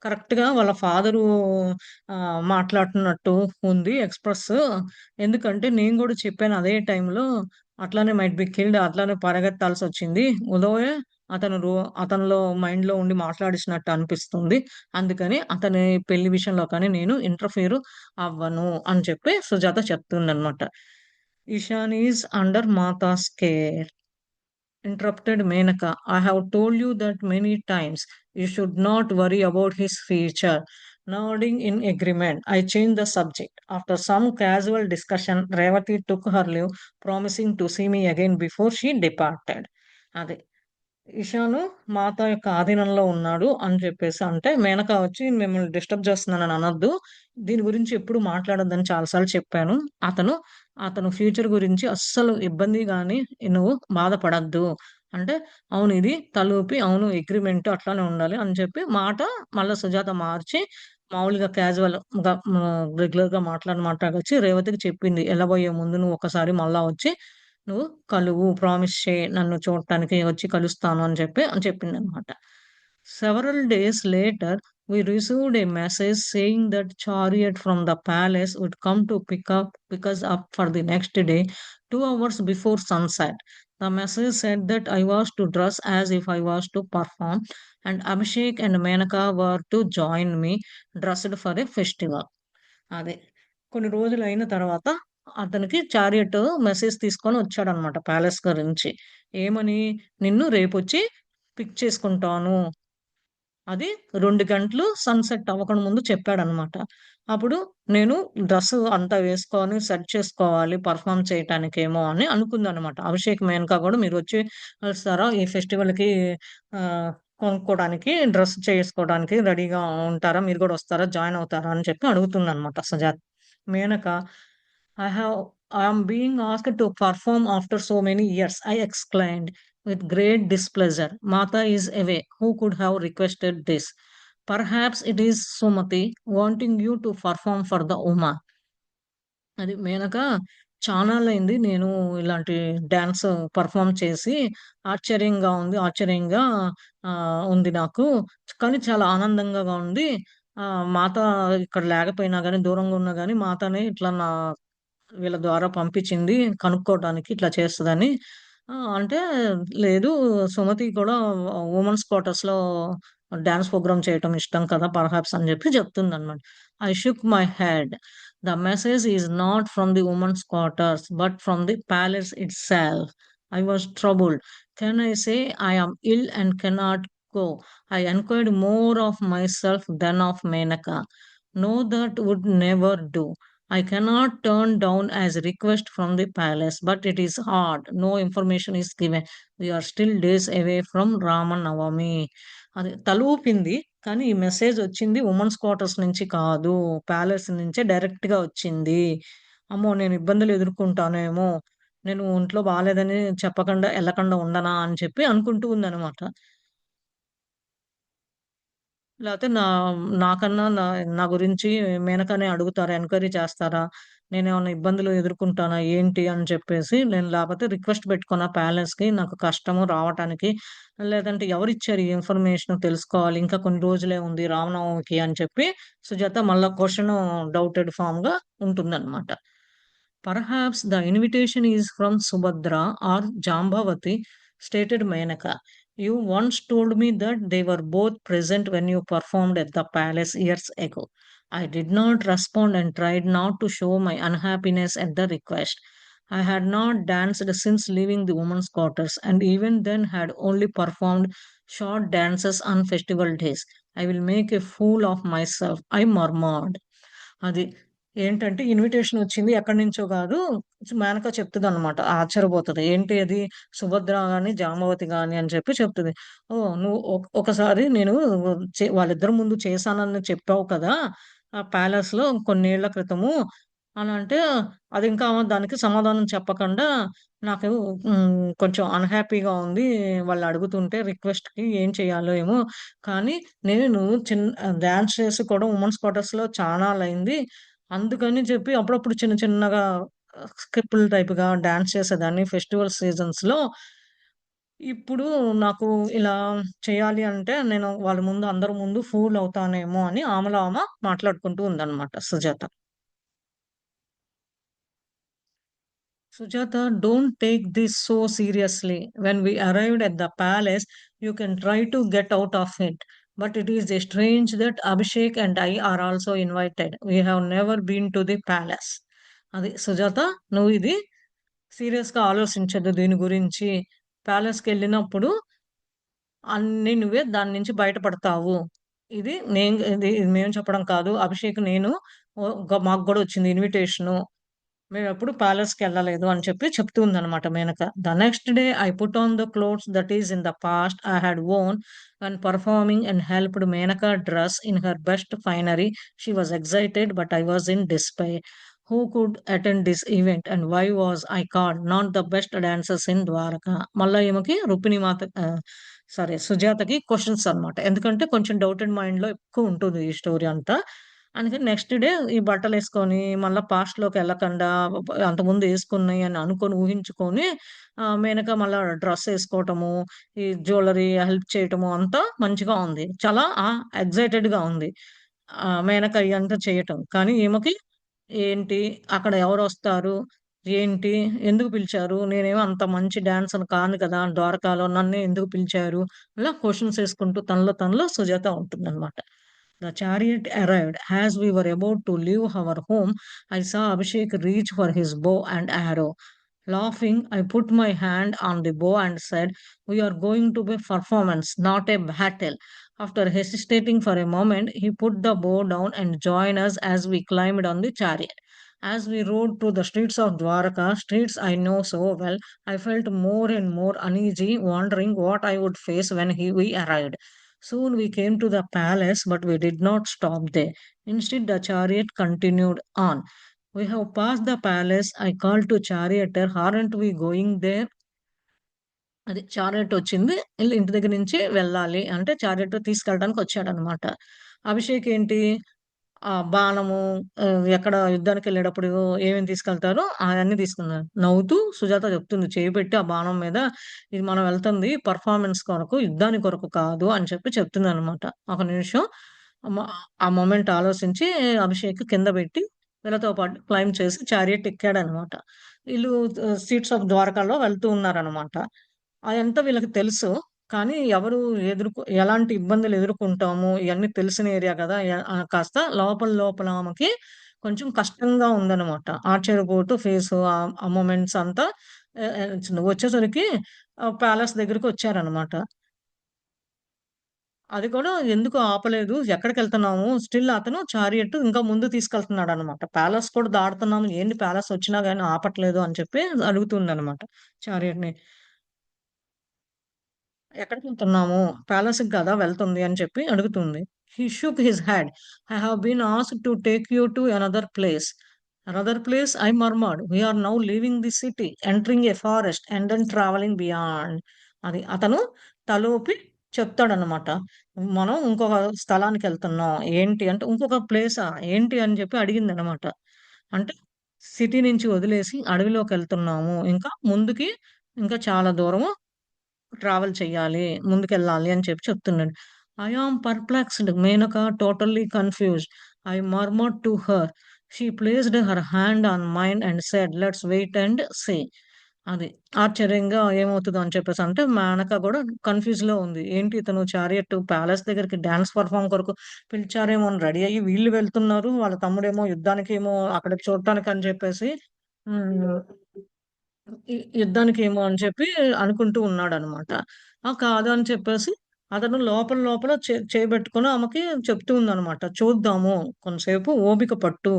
కరెక్ట్‌గా వాళ్ళ ఫాదరు మాట్లాడుతున్నట్టు ఉంది ఎక్స్‌ప్రెస్. ఎందుకంటే నేను గూడా చెప్పాను అదే టైంలో అట్లనే మైట్ బి కిల్డ్ అట్లనే పరిగెత్తాల్సొచ్చింది. ఉదయే అతను రో అతనిలో మైండ్‌లో ఉండి మాట్లాడిచ్చినట్టు అనిపిస్తుంది. అందుకని అతని పెళ్లి విషయంలో కానీ నేను ఇంటర్ఫియర్ అవ్వను అని చెప్పి సుజాత చెప్తుందనమాట. ఇషాన్ ఈస్ అండర్ మాతా's care. Interrupted Menaka. I have told you that many times. You should not worry about his future. Nodding in agreement, I changed the subject. After some casual discussion, Revati took her leave, promising to see me again before she departed. అది. ఇషాను మాత యొక్క ఆధీనంలో ఉన్నాడు అని చెప్పేసి అంటే, మేనక వచ్చి మిమ్మల్ని disturb చేస్తున్నానని అనొద్దు. దీని గురించి ఎప్పుడు మాట్లాడొద్దని చాలా సార్లు చెప్పాను. అతను, అతను ఫ్యూచర్ గురించి అస్సలు ఇబ్బంది గాని నువ్వు బాధపడొద్దు. అంటే, అవును ఇది తలూపి అవును అగ్రీమెంట్ అట్లానే ఉండాలి అని చెప్పి మాట మళ్ళా సుజాత మార్చి మామూలుగా క్యాజువల్‌గా రెగ్యులర్‌గా మాట్లాడొచ్చి రేవతికి చెప్పింది. ఎళ్ళబోయే ముందు నువ్వు ఒకసారి మళ్ళా వచ్చి నువ్వు కలువు. ప్రామిస్ చెయి. నన్ను చూడటానికి వచ్చి కలుస్తాను అని చెప్పి అని చెప్పిందనమాట. Several days later, we received a message saying that chariot from the palace would come to pick us up for the next day, 2 hours before sunset. The message said that I was to dress as if I was to perform, and Abhishek and Menaka were to join me dressed for a festival. అదే. కొన్ని రోజులయిన తర్వాత అతనికి chariot message తీసుకొనొచ్చాడనమాట palace గురించి. ఏమని? నిన్ను రేపొచ్చి pick చేసుకుంటాను. అది 2 గంటలు సన్‌సెట్ అవ్వకుండా ముందు చెప్పాడనమాట. అప్పుడు నేను డ్రెస్ అంతా వేసుకొని సెట్ చేసుకోవాలి పెర్ఫార్మ్ చేయటానికేమో అని అనుకుందనమాట. అభిషేక్, మేనకా గూడా మీరొచ్చి వస్తారా ఈ ఫెస్టివల్‌కి కొనుక్కోడానికి డ్రెస్ చేసుకోవడానికి రెడీగా ఉంటారా? మీరు గూడా వస్తారా? జాయిన్ అవుతారా? అని చెప్పి అడుగుతుందనమాట Sujatha. Menaka I have I am being asked to perform after so many years, I exclaimed with great displeasure. Mata is away. Who could have requested this? Perhaps it is Sumati wanting you to perform for the Uma. అది మేనక చానాళ్ళయింది నేను ఇలాంటి dance perform చేసి ఆశ్చర్యంగా ఉంది నాకు. కానీ చాలా ఆనందంగా ఉంది. మాత ఇక్కడ లేకపోయినా గానీ, దూరంగా ఉన్నా గానీ మాతనే ఇట్లా వీళ్ళ ద్వారా పంపించింది కనుక్కోవడానికి ఇట్లా చేస్తదని. అంటే లేదు సుమతి కూడా వుమెన్స్ క్వార్టర్స్‌లో డాన్స్ ప్రోగ్రామ్ చేయటం ఇష్టం కదా! పర్హాప్స్ అని చెప్పి చెప్తుందనమాట. I shook my head. The message is not from the women's quarters but from the palace itself. I was troubled. Can I say I am ill and cannot go? I enquired more of myself than of Menaka. No, that would never do. I cannot turn down as a request from the palace, but it is hard. No information is given. We are still days away from Ramanavami. అది తలూపింది. కానీ ఈ message వచ్చింది women's quarters నుంచి కాదు. Palace నుంచే డైరెక్ట్‌గా వచ్చింది. అమ్మో! నేను ఇబ్బందులు ఎదుర్కొంటానేమో! నేను ఒంట్లో బాలేదని చెప్పకుండా ఎళ్ళకుండా ఉండనా అని చెప్పి అనుకుంటూ ఉందనమాట. లేతే నాకన్నా నా గురించి మేనకనే అడుగుతారా? ఎంక్వైరీ చేస్తారా? నేనేమన్నా ఇబ్బందులు ఎదుర్కొంటానా ఏంటి? అని చెప్పేసి నేను లేపోతే రిక్వెస్ట్ పెట్టుకున్నా ప్యాలెస్‌కి. నాకు కష్టము రావటానికి. లేదంటే ఎవరిచ్చారు ఈ ఇన్ఫర్మేషన్ తెలుసుకోవాలి. ఇంకా కొన్ని రోజులే ఉంది రామనవమికి అని చెప్పి సుజాత మళ్ళా డౌటెడ్ ఫార్మ్‌గా ఉంటుందన్నమాట. Perhaps the invitation is from Subhadra or Jambavati, stated Menaka. You once told me that they were both present when you performed at the palace years ago. I did not respond and tried not to show my unhappiness at the request. I had not danced since leaving the women's quarters, and even then had only performed short dances on festival days. I will make a fool of myself, I murmured. అది ఏంటంటే invitation వచ్చింది ఎక్కడి నుంచో గాదు. మేనక చెప్తదనమాట. ఆశ్చర్యపోతది. ఏంటి అది సుభద్ర గాని, జాంబవతి గాని అని చెప్పి చెప్తది. ఓహ్! నువ్వు ఒకసారి నేను వాళ్ళిద్దరి ముందు చేశానని చెప్పావు కదా! ఆ ప్యాలెస్‌లో కొన్నేళ్ల క్రితము అనంటే, అదింకా ఆమె దానికి సమాధానం చెప్పకుండా నాకు కొంచెం అన్‌హ్యాపీగా ఉంది. వాళ్ళడుగుతుంటే రిక్వెస్ట్‌కి ఏం చేయాలో ఏమో! కానీ నేను డాన్స్ చేసి కూడా వుమెన్స్ క్వార్టర్స్‌లో చానాళ్ళయింది. అందుకని చెప్పి అప్పుడప్పుడు చిన్న చిన్నగా స్కిప్పులు టైప్‌గా డాన్స్ చేసేదాన్ని ఫెస్టివల్ సీజన్స్‌లో. ఇప్పుడు నాకు ఇలా చేయాలి అంటే నేను వాళ్ళ ముందు అందరి ముందు ఫూల్ అవుతానేమో అని ఆమెలో ఆమె మాట్లాడుకుంటూ ఉందన్నమాట Sujatha. Sujata, don't take this so seriously. When we arrived at the palace, you can try to get out of it. But it is strange that Abhishek and I are also invited. We have never been to the palace. అది సుజాత, నువ్వు ఇది సీరియస్‌గా ఆలోచించొద్దు దీని గురించి. ప్యాలెస్‌కెళ్ళినప్పుడు అన్నీ నువ్వే దాని నుంచి బయటపడతావు. ఇది మేము చెప్పడం కాదు. అభిషేక్, నేను మాకు గూడా వచ్చింది ఇన్విటేషను. మేమెప్పుడు ప్యాలెస్‌కెళ్ళలేదు అని చెప్పి చెప్తూ ఉందనమాట Menaka. The next day I put on the clothes that is in the past I had worn when performing and helped Menaka dress in her best finery. She was excited but I was in despair. Who could attend this event and why was I called not the best dancers in Dwarka? మళ్ళా ఈమెకి సుజాతకి questions అన్నమాట. ఎందుకంటే కొంచెం doubted మైండ్‌లో ఎక్కువ ఉంటుంది ఈ story అంతా. అందుకని నెక్స్ట్ డే ఈ బట్టలేసుకొని మళ్ళా పాస్ట్‌లోకెళ్ళకుండా అంతకుముందు ఏసుకున్నయి అని అనుకోని ఊహించుకొని మేనక మళ్ళా డ్రెస్ ఏసుకోవటము, ఈ జ్యువెల్లరీ హెల్ప్ చేయటము అంతా మంచిగా ఉంది. చాలా ఎక్సైటెడ్‌గా ఉంది. మేనక ఇయంతా చేయటం. కానీ ఈమెకి ఏంటి? అక్కడ ఎవరొస్తారు? ఏంటి? ఎందుకు పిలిచారు? నేనేమో అంత మంచి డాన్సర్‌ని కాను కదా! ద్వారకాలో నన్నే ఎందుకు పిలిచారు? ఇలా క్వెషన్స్ ఏసుకుంటూ తనలో సుజాత ఉంటుందనమాట. The chariot arrived. As we were about to leave our home, I saw Abhishek reach for his bow and arrow. Laughing, I put my hand on the bow and said, "We are going to be performance, not a battle." After hesitating for a moment, he put the bow down and joined us as we climbed on the chariot. As we rode through the streets of Dwarka, streets I know so well, I felt more and more uneasy, wondering what I would face when we arrived. Soon we came to the palace, but we did not stop there. Instead, the chariot continued on. We have passed the palace. I called to charioteer, aren't we going there? అది chariot వచ్చింది. ఇంటి దగ్గర నుంచి వెళ్ళాలి. అంటే chariot తీసుకెళ్ళడానికి వచ్చాడనమాట. అభిషేక్ ఏంటి బాణము ఎక్కడ యుద్ధానికెళ్ళేటప్పుడు ఏమేమి తీసుకెళ్తారో అయన్నీ తీసుకున్నాడు. నవ్వుతూ సుజాత చెప్తుంది. చేయి పెట్టి ఆ బాణం మీద, "ఇది మనం వెళ్తుంది పెర్ఫార్మన్స్ కొరకు, యుద్ధానికి కొరకు కాదు" అని చెప్పి చెప్తుందనమాట. ఒక నిమిషం మ ఆ మొమెంట్ ఆలోచించి అభిషేక్ కింద పెట్టి వీళ్ళతో పాటు క్లైంబ్ చేసి చారియట్ ఎక్కాడనమాట. వీళ్ళు స్ట్రీట్స్ ఆఫ్ ద్వారకాలో వెళ్తూ ఉన్నారనమాట. అదంతా వీళ్ళకి తెలుసు. కానీ ఎవరు ఎలాంటి ఇబ్బందులు ఎదుర్కొంటాము, ఇయన్నీ తెలిసిన ఏరియా గదా! కాస్త లోపల లోపల ఆమెకి కొంచెం కష్టంగా ఉందనమాట. ఆశ్చర్యపోతూ ఆ మొమెంట్స్ అంతా వచ్చేసరికి ప్యాలెస్ దగ్గరికొచ్చారనమాట. అది కూడా ఎందుకు ఆపలేదు, ఎక్కడికెళ్తున్నాము, స్టిల్ అతను చారియట్ ఇంకా ముందు తీసుకెళ్తున్నాడనమాట. ప్యాలెస్ కూడా దాటుతున్నాము, ఏంది ప్యాలెస్ వచ్చినా గాని ఆపట్లేదు అని చెప్పి అడుగుతుందనమాట చారియట్‌ని. ఎక్కడికెళ్తున్నాము? ప్యాలెస్‌కి గదా వెళ్తుంది అని చెప్పి అడుగుతుంది. He shook his head. I have been asked to take you to another place. Another place I murmured. We are now leaving the city, entering a forest and then travelling beyond. అది అతను తలూపి చెప్తాడన్నమాట. మనం ఇంకొక స్థలానికెళ్తున్నాం. ఏంటి అంటే, ఇంకొక ప్లేసా? ఏంటి అని చెప్పి అడిగిందనమాట. అంటే సిటీ నుంచి వదిలేసి అడవిలోకెళ్తున్నాము. ఇంకా ముందుకి ఇంకా చాలా దూరము ట్రావెల్ చెయ్యాలి. ముందుకెళ్ళాలి అని చెప్పి చెప్తున్నాడు. I am perplexed. Menaka totally confused. I murmured to her. She placed her hand on mine and said, "let's wait and see." అది. ఆశ్చర్యంగా ఏమవుతదో అని చెప్పేసి అంటే మేనక గూడా కన్‌ఫ్యూజ్‌లో ఉంది. ఏంటి ఇతను చారియట్ ప్యాలెస్ దగ్గరికి డాన్స్ పెర్ఫార్మ్ కొరకు పిలిచారేమో అని రెడీ అయ్యి వీళ్ళు వెళ్తున్నారు. వాళ్ళ తమ్ముడేమో యుద్ధానికేమో అక్కడికి చూడటానికని చెప్పేసి హ్మ్. యుద్ధానికేమో అని చెప్పి అనుకుంటూ ఉన్నాడనమాట. కాదు అని చెప్పేసి అతను లోపల లోపల చేయబెట్టుకొని ఆమెకి చెప్తూ ఉందనమాట. చూద్దాము, కొంతసేపు ఓపిక పట్టు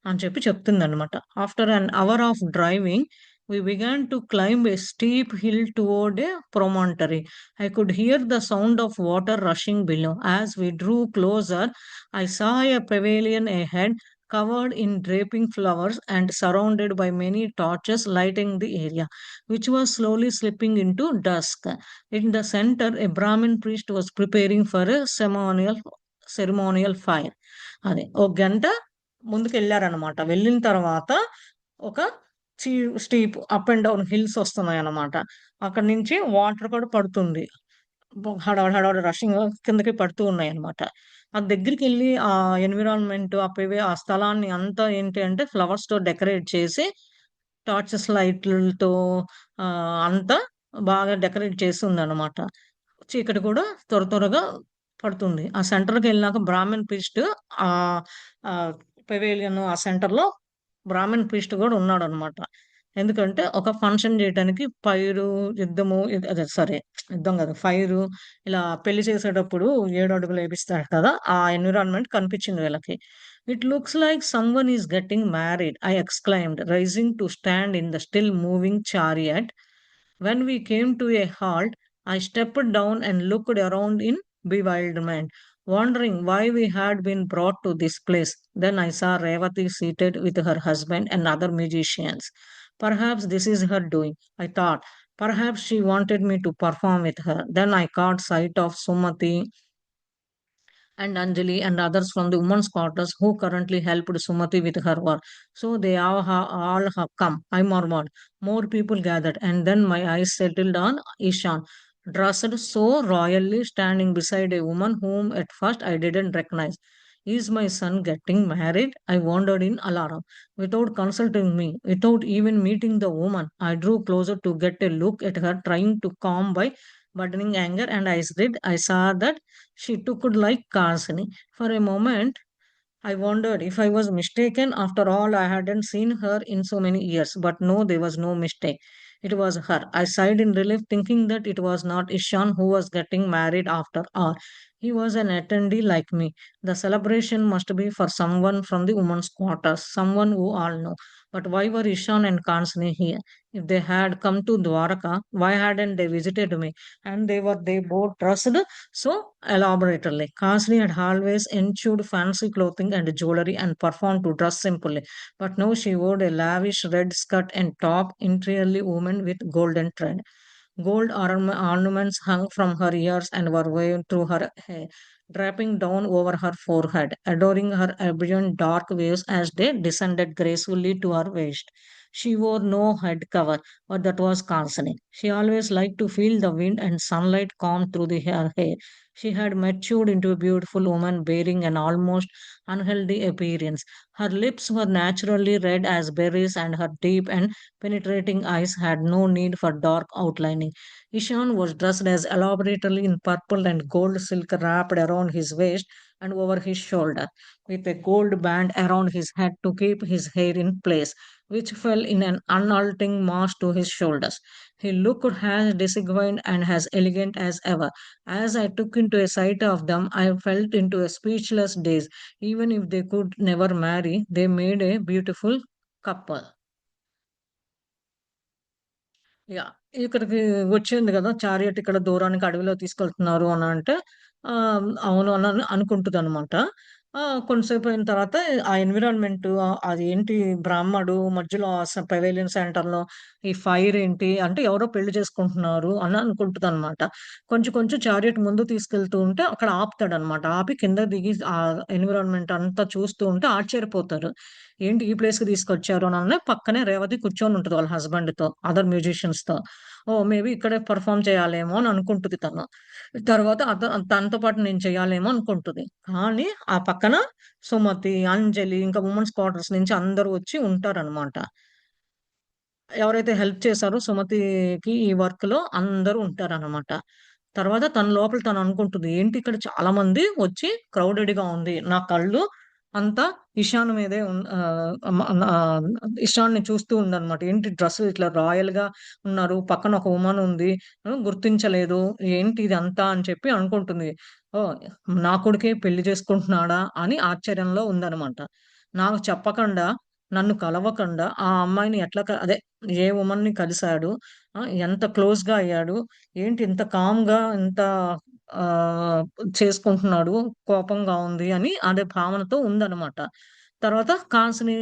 అని చెప్పి చెప్తుందనమాట. After an hour of driving we began to climb a steep hill toward a promontory. I could hear the sound of water rushing below. As we drew closer, I saw a pavilion ahead, covered in draping flowers and surrounded by many torches lighting the area, which was slowly slipping into dusk. In the center, a Brahmin priest was preparing for a ceremonial fire. అదే ఒక గంట ముందుకెళ్ళారనమాట. వెళ్ళిన తర్వాత ఒక చీ steep up and down hills వస్తున్నాయన్నమాట. అక్కడి నుంచి వాటర్ కూడా పడుతుంది. హడావిడి హడావిడి రషింగ్ కిందకి పడుతూ ఉన్నాయన్నమాట. ఆ దగ్గరికెళ్ళి ఆ ఎన్విరాన్మెంట్ ఆ స్థలాన్ని అంతా ఏంటి అంటే ఫ్లవర్స్‌తో డెకరేట్ చేసి టార్చెస్ లైట్‌లతో అంతా బాగా డెకరేట్ చేసి ఉందన్నమాట. చీకటి కూడా త్వరగా పడుతుంది. ఆ సెంటర్‌కెళ్ళినాక బ్రాహ్మణ్ ప్రీస్ట్ ఆహ్, ఆహ్, పెవిలియన్ ఆ సెంటర్‌లో బ్రాహ్మణ్ ప్రీస్ట్ గూడా ఉన్నాడనమాట. ఎందుకంటే ఒక ఫంక్షన్ జేయటానికి పైరు, యుద్ధము అదే సారీ యుద్ధం గాదు. ఫైరు ఇలా పెళ్లి చేసేటప్పుడు 7 అడుగులు ఎపిస్తాడు కదా! ఆ ఎన్విరాన్మెంట్ కనిపించింది వీళ్ళకి. "It looks like someone is getting married" I exclaimed, rising to stand in the still moving chariot. When we came to a halt, I stepped down and looked around in bewilderment, wondering why we had been brought to this place. Then I saw Revati seated with her husband and other musicians. Perhaps this is her doing, I thought. Perhaps she wanted me to perform with her. Then I caught sight of Sumati and Anjali and others from the women's quarters who currently helped Sumati with her work. So they all have come, I murmured. More people gathered, and then my eyes settled on Ishan, dressed so royally, standing beside a woman whom at first I didn't recognize. Is my son getting married? I wondered in alarm. Without consulting me, without even meeting the woman, I drew closer to get a look at her, trying to calm my burdening anger, and I saw that she took it like Karsini. For a moment, I wondered if I was mistaken. After all, I hadn't seen her in so many years. But no, there was no mistake. It was her. I sighed in relief, thinking that it was not Ishan who was getting married after all. He was an attendee like me. The celebration must be for someone from the women's quarters, someone who all know. But why were Ishan and Kansani here? If they had come to Dwaraka, why hadn't they visited me? And they both dressed so elaborately. Kasri had always ensured fancy clothing and jewelry and performed to dress simply. But now she wore a lavish red skirt and top, entirely woven with golden thread. Gold ornaments hung from her ears and were woven through her hair, draping down over her forehead, adoring her brilliant dark waves as they descended gracefully to her waist. She wore no head cover, but that was concerning. She always liked to feel the wind and sunlight come through her hair. She had matured into a beautiful woman bearing an almost unhealthy appearance. Her lips were naturally red as berries, and her deep and penetrating eyes had no need for dark outlining. Ishan was dressed as elaborately in purple and gold silk wrapped around his waist and over his shoulder, with a gold band around his head to keep his hair in place, which fell in an unaltering mass to his shoulders. He looked as disciplined and as elegant as ever. As I took into a sight of them, I felt into a speechless daze. Even if they could never marry, they made a beautiful couple. Yeah! ఇక్కడికి వచ్చింది గదా! Chariot ఇక్కడ దూరానికి అడవిలో తీసుకెళ్తున్నారు అనంటే అవును అనుకుంటదనమాట. కొంతసేపయిన తర్వాత ఆ ఎన్విరాన్మెంటు అదేంటి బ్రాహ్మడు మధ్యలో పెవేలియన్ సెంటర్‌లో ఈ ఫైర్ ఏంటి అంటే ఎవరో పెళ్లి చేసుకుంటున్నారు అని అనుకుంటదనమాట. కొంచెం కొంచెం చారియట్ ముందుకు తీసుకెళ్తూ ఉంటే అక్కడ ఆపుతాడనమాట. ఆపి కిందకి దిగి ఎన్విరాన్మెంట్ అంతా చూస్తూ ఉంటే ఆశ్చర్యపోతారు. ఏంటి ఈ ప్లేస్‌కి తీసుకొచ్చారు అనంగానే పక్కనే రేవతి కూర్చొనుంటది వాళ్ళ హస్బెండ్‌తో, అదర్ మ్యూజిషియన్స్‌తో. ఓహ్! మేబీ ఇక్కడే పెర్ఫార్మ్ చేయాలేమో అని అనుకుంటది తను. తర్వాత తనతో పాటు నేను చేయాలేమో అనుకుంటది. కానీ ఆ పక్కన సుమతి, అంజలి ఇంకా వుమెన్స్ క్వార్టర్స్ నుంచి అందరూ వచ్చి ఉంటారనమాట. ఎవరైతే హెల్ప్ చేసారో సుమతికి ఈ వర్క్‌లో అందరూ ఉంటారనమాట. తర్వాత తన లోపల తను అనుకుంటుంది. ఏంటి ఇక్కడ చాలా మంది వచ్చి క్రౌడెడ్‌గా ఉంది. నా కళ్ళు అంతా ఇషాన్ మీదే ఇషాన్‌ని చూస్తూ ఉందనమాట. ఏంటి డ్రెస్ ఇట్లా రాయల్‌గా ఉన్నారు. పక్కన ఒక వుమన్ ఉంది. గుర్తించలేదు. ఏంటి ఇదంతా అని చెప్పి అనుకుంటుంది. ఓహ్! నా కొడుకే పెళ్లి చేసుకుంటున్నాడా అని ఆశ్చర్యంలో ఉందనమాట. నాకు చెప్పకుండా, నన్ను కలవకుండా ఆ అమ్మాయిని ఎట్లా అదే ఏ వుమన్‌ని కలిసాడు? ఎంత క్లోజ్‌గా అయ్యాడు? ఏంటి ఇంత కామ్‌గా ఇంత ఆహ్, చేసుకుంటున్నాడు, కోపంగా ఉంది అని అదే భావనతో ఉందనమాట. తర్వాత కాన్స్‌ని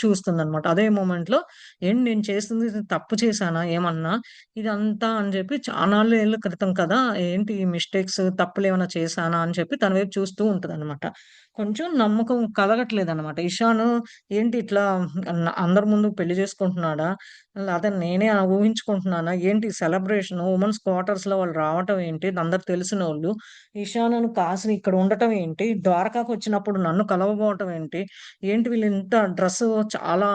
చూస్తుందనమాట. అదే మొమెంట్‌లో ఏంటి నేను చేసింది తప్పు చేశానా ఏమన్నా? ఇదంతా అని చెప్పి చానాళ్ళు ఏళ్ల క్రితం కదా! ఏంటి ఈ మిస్టేక్స్ తప్పులేమన్నా చేశానా? అని చెప్పి తన వైపు చూస్తూ ఉంటదనమాట. కొంచెం నమ్మకం కలగట్లేదనమాట. ఇషాను ఏంటి ఇట్లా అందరి ముందు పెళ్లి చేసుకుంటున్నాడా? లేతే నేనే ఊహించుకుంటున్నానా? ఏంటి సెలబ్రేషను వుమెన్స్ క్వార్టర్స్‌లో వాళ్ళు రావటం ఏంటి? అందరికి తెలిసినోళ్ళు. ఇషానును, కాసిని ఇక్కడ ఉండటం ఏంటి? ద్వారకాకొచ్చినప్పుడు నన్ను కలవబోవటం ఏంటి? ఏంటి వీళ్ళింత డ్రెస్సు చాలా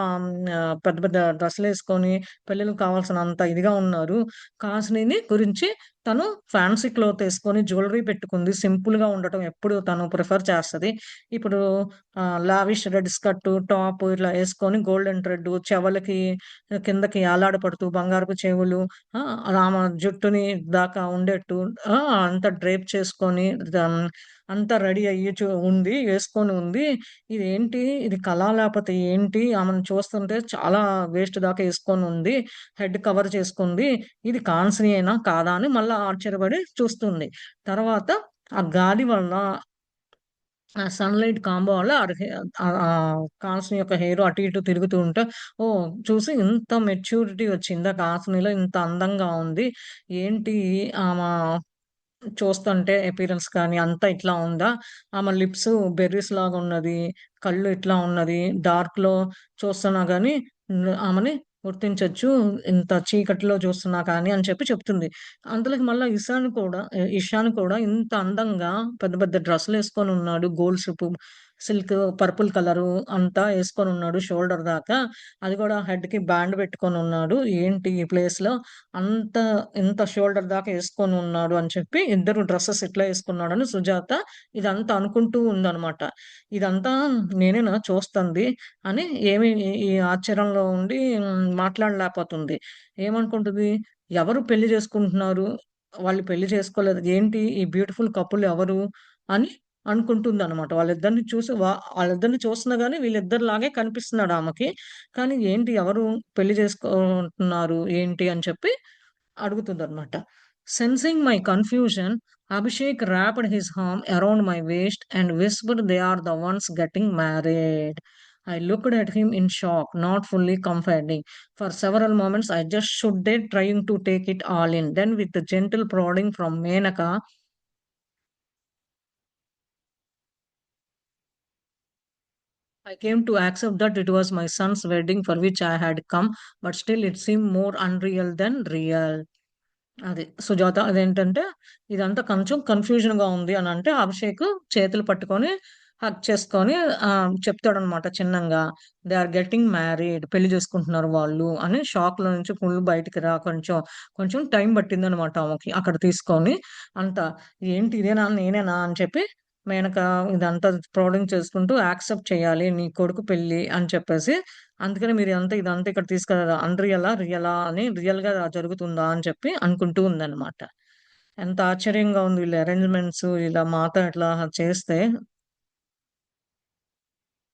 పెద్ద పెద్ద డ్రెస్సులేసుకొని పెళ్ళిళ్ళకి కావాల్సినంత ఇదిగా ఉన్నారు. కాసినిని గురించి తను ఫ్యాన్సీ క్లాతేసుకొని జ్యువెల్లరీ పెట్టుకుంది. సింపుల్‌గా ఉండటం ఎప్పుడు తను ప్రిఫర్ చేస్తది. ఇప్పుడు లావిష్ రెడ్ స్కర్టు, టాపు ఇట్లా యేసుకొని గోల్డెన్ థ్రెడ్డు చెవులకి కిందకి ఏలాడపడుతూ బంగారపు చెవులు ఆ! ఆమె జుట్టుని దాకా ఉండేట్టు అంతా డ్రేప్ చేసుకొని అంతా రెడీ అయ్యి ఉంది. యేసుకొని ఉంది. ఇదేంటి? ఇది కలా లేపోతే ఏంటి? ఆమెను చూస్తుంటే చాలా వేస్ట్ దాకా యేసుకొనుంది. హెడ్ కవర్ చేసుకుంది. ఇది కాన్సీయేనా? కాదా? అని మళ్ళా ఆశ్చర్యపడి చూస్తుంది. తర్వాత ఆ గాలి వల్ల ఆ సన్‌లైట్ కాంబో వల్ల కాన్సీ యొక్క హెయిర్ అటు ఇటు తిరుగుతూ ఉంటే, ఓహ్! చూసి ఇంత మెచ్యూరిటీ వచ్చిందా కాసినిలో ఇంత అందంగా ఉంది. ఏంటి ఆమా చూస్తుంటే అపియరెన్స్ కానీ అంతా ఇట్లా ఉందా? ఆమె లిప్స్ బెర్రీస్ లాగున్నది. కళ్ళు ఇట్లా ఉన్నది. డార్క్‌లో చూస్తున్నా గాని ఆమెని గుర్తించొచ్చు. ఇంత చీకటిలో చూస్తున్నా కానీ అని చెప్పి చెప్తుంది. అంతలోకి మళ్ళా ఇషాన్ కూడా ఇంత అందంగా పెద్ద పెద్ద డ్రెస్సులేసుకొనున్నాడు. గోల్డ్ సిల్క్ పర్పుల్ కలరు అంతా యేసుకొనున్నాడు షోల్డర్ దాకా. అది కూడా హెడ్‌కి బ్యాండ్ పెట్టుకొనున్నాడు. ఏంటి ఈ ప్లేస్‌లో అంత ఇంత షోల్డర్ దాకా యేసుకొనున్నాడు అని చెప్పి, ఇద్దరు డ్రెసెస్ ఇట్లా యేసుకున్నాడని సుజాత ఇదంతా అనుకుంటూ ఉందనమాట. ఇదంతా నేనేనా చూస్తంది అని ఏమి ఈ ఆశ్చర్యంలో ఉండి మాట్లాడలేకపోతుంది. ఏమనుకుంటది? ఎవరు పెళ్లి చేసుకుంటున్నారు? వాళ్ళు పెళ్లి చేసుకోలేదు. ఏంటి ఈ బ్యూటిఫుల్ కపుల్ ఎవరు? అని అనుకుంటుందనమాట. వాళ్ళిద్దరిని చూస్తున్నా గాని వీళ్ళిద్దరిలాగే కనిపిస్తున్నాడు ఆమెకి. కానీ ఏంటి ఎవరు పెళ్లి చేసుకుంటున్నారు ఏంటి అని చెప్పి అడుగుతుందనమాట. Sensing my confusion, Abhishek wrapped his arm around my waist and whispered they are the ones getting married. I looked at him in shock, not fully confiding. For several moments, I just stood there trying to take it all in. Then, with a gentle prodding from Menaka, I came to accept that it was my son's wedding for which I had come, but still it seemed more unreal than real. అది. సుజాత అదేంటంటే, ఇదంతా కొంచెం కన్‌ఫ్యూజన్‌గా ఉంది అనంటే, అభిషేక్ చేతులు పట్టుకొని, hug చేసుకొని చెప్తాడనమాట చిన్నంగా. They are getting married. పెళ్లి చేసుకుంటున్నారు వాళ్ళు అని షాక్‌లో నుంచి ఫుల్ బయటికి కొంచెం, కొంచెం టైం పట్టిందనమాట ఆమెకి. అక్కడ తీసుకొని అంతా. ఏంటి ఇదేనా? నేనేనా? అని చెప్పి మేనక ఇదంతా ప్రౌడింగ్ చేసుకుంటూ యాక్సెప్ట్ చేయాలి. నీ కొడుకు పెళ్లి అని చెప్పేసి అందుకని ఇదంతా ఇక్కడ అన్‌రియలా? రియలా? అని రియల్‌గా జరుగుతుందా? అని చెప్పి అనుకుంటూ ఉందనమాట. ఎంత ఆశ్చర్యంగా ఉంది వీళ్ళ అరేంజ్‌మెంట్స్ ఇలా మాతో ఇట్లా చేస్తే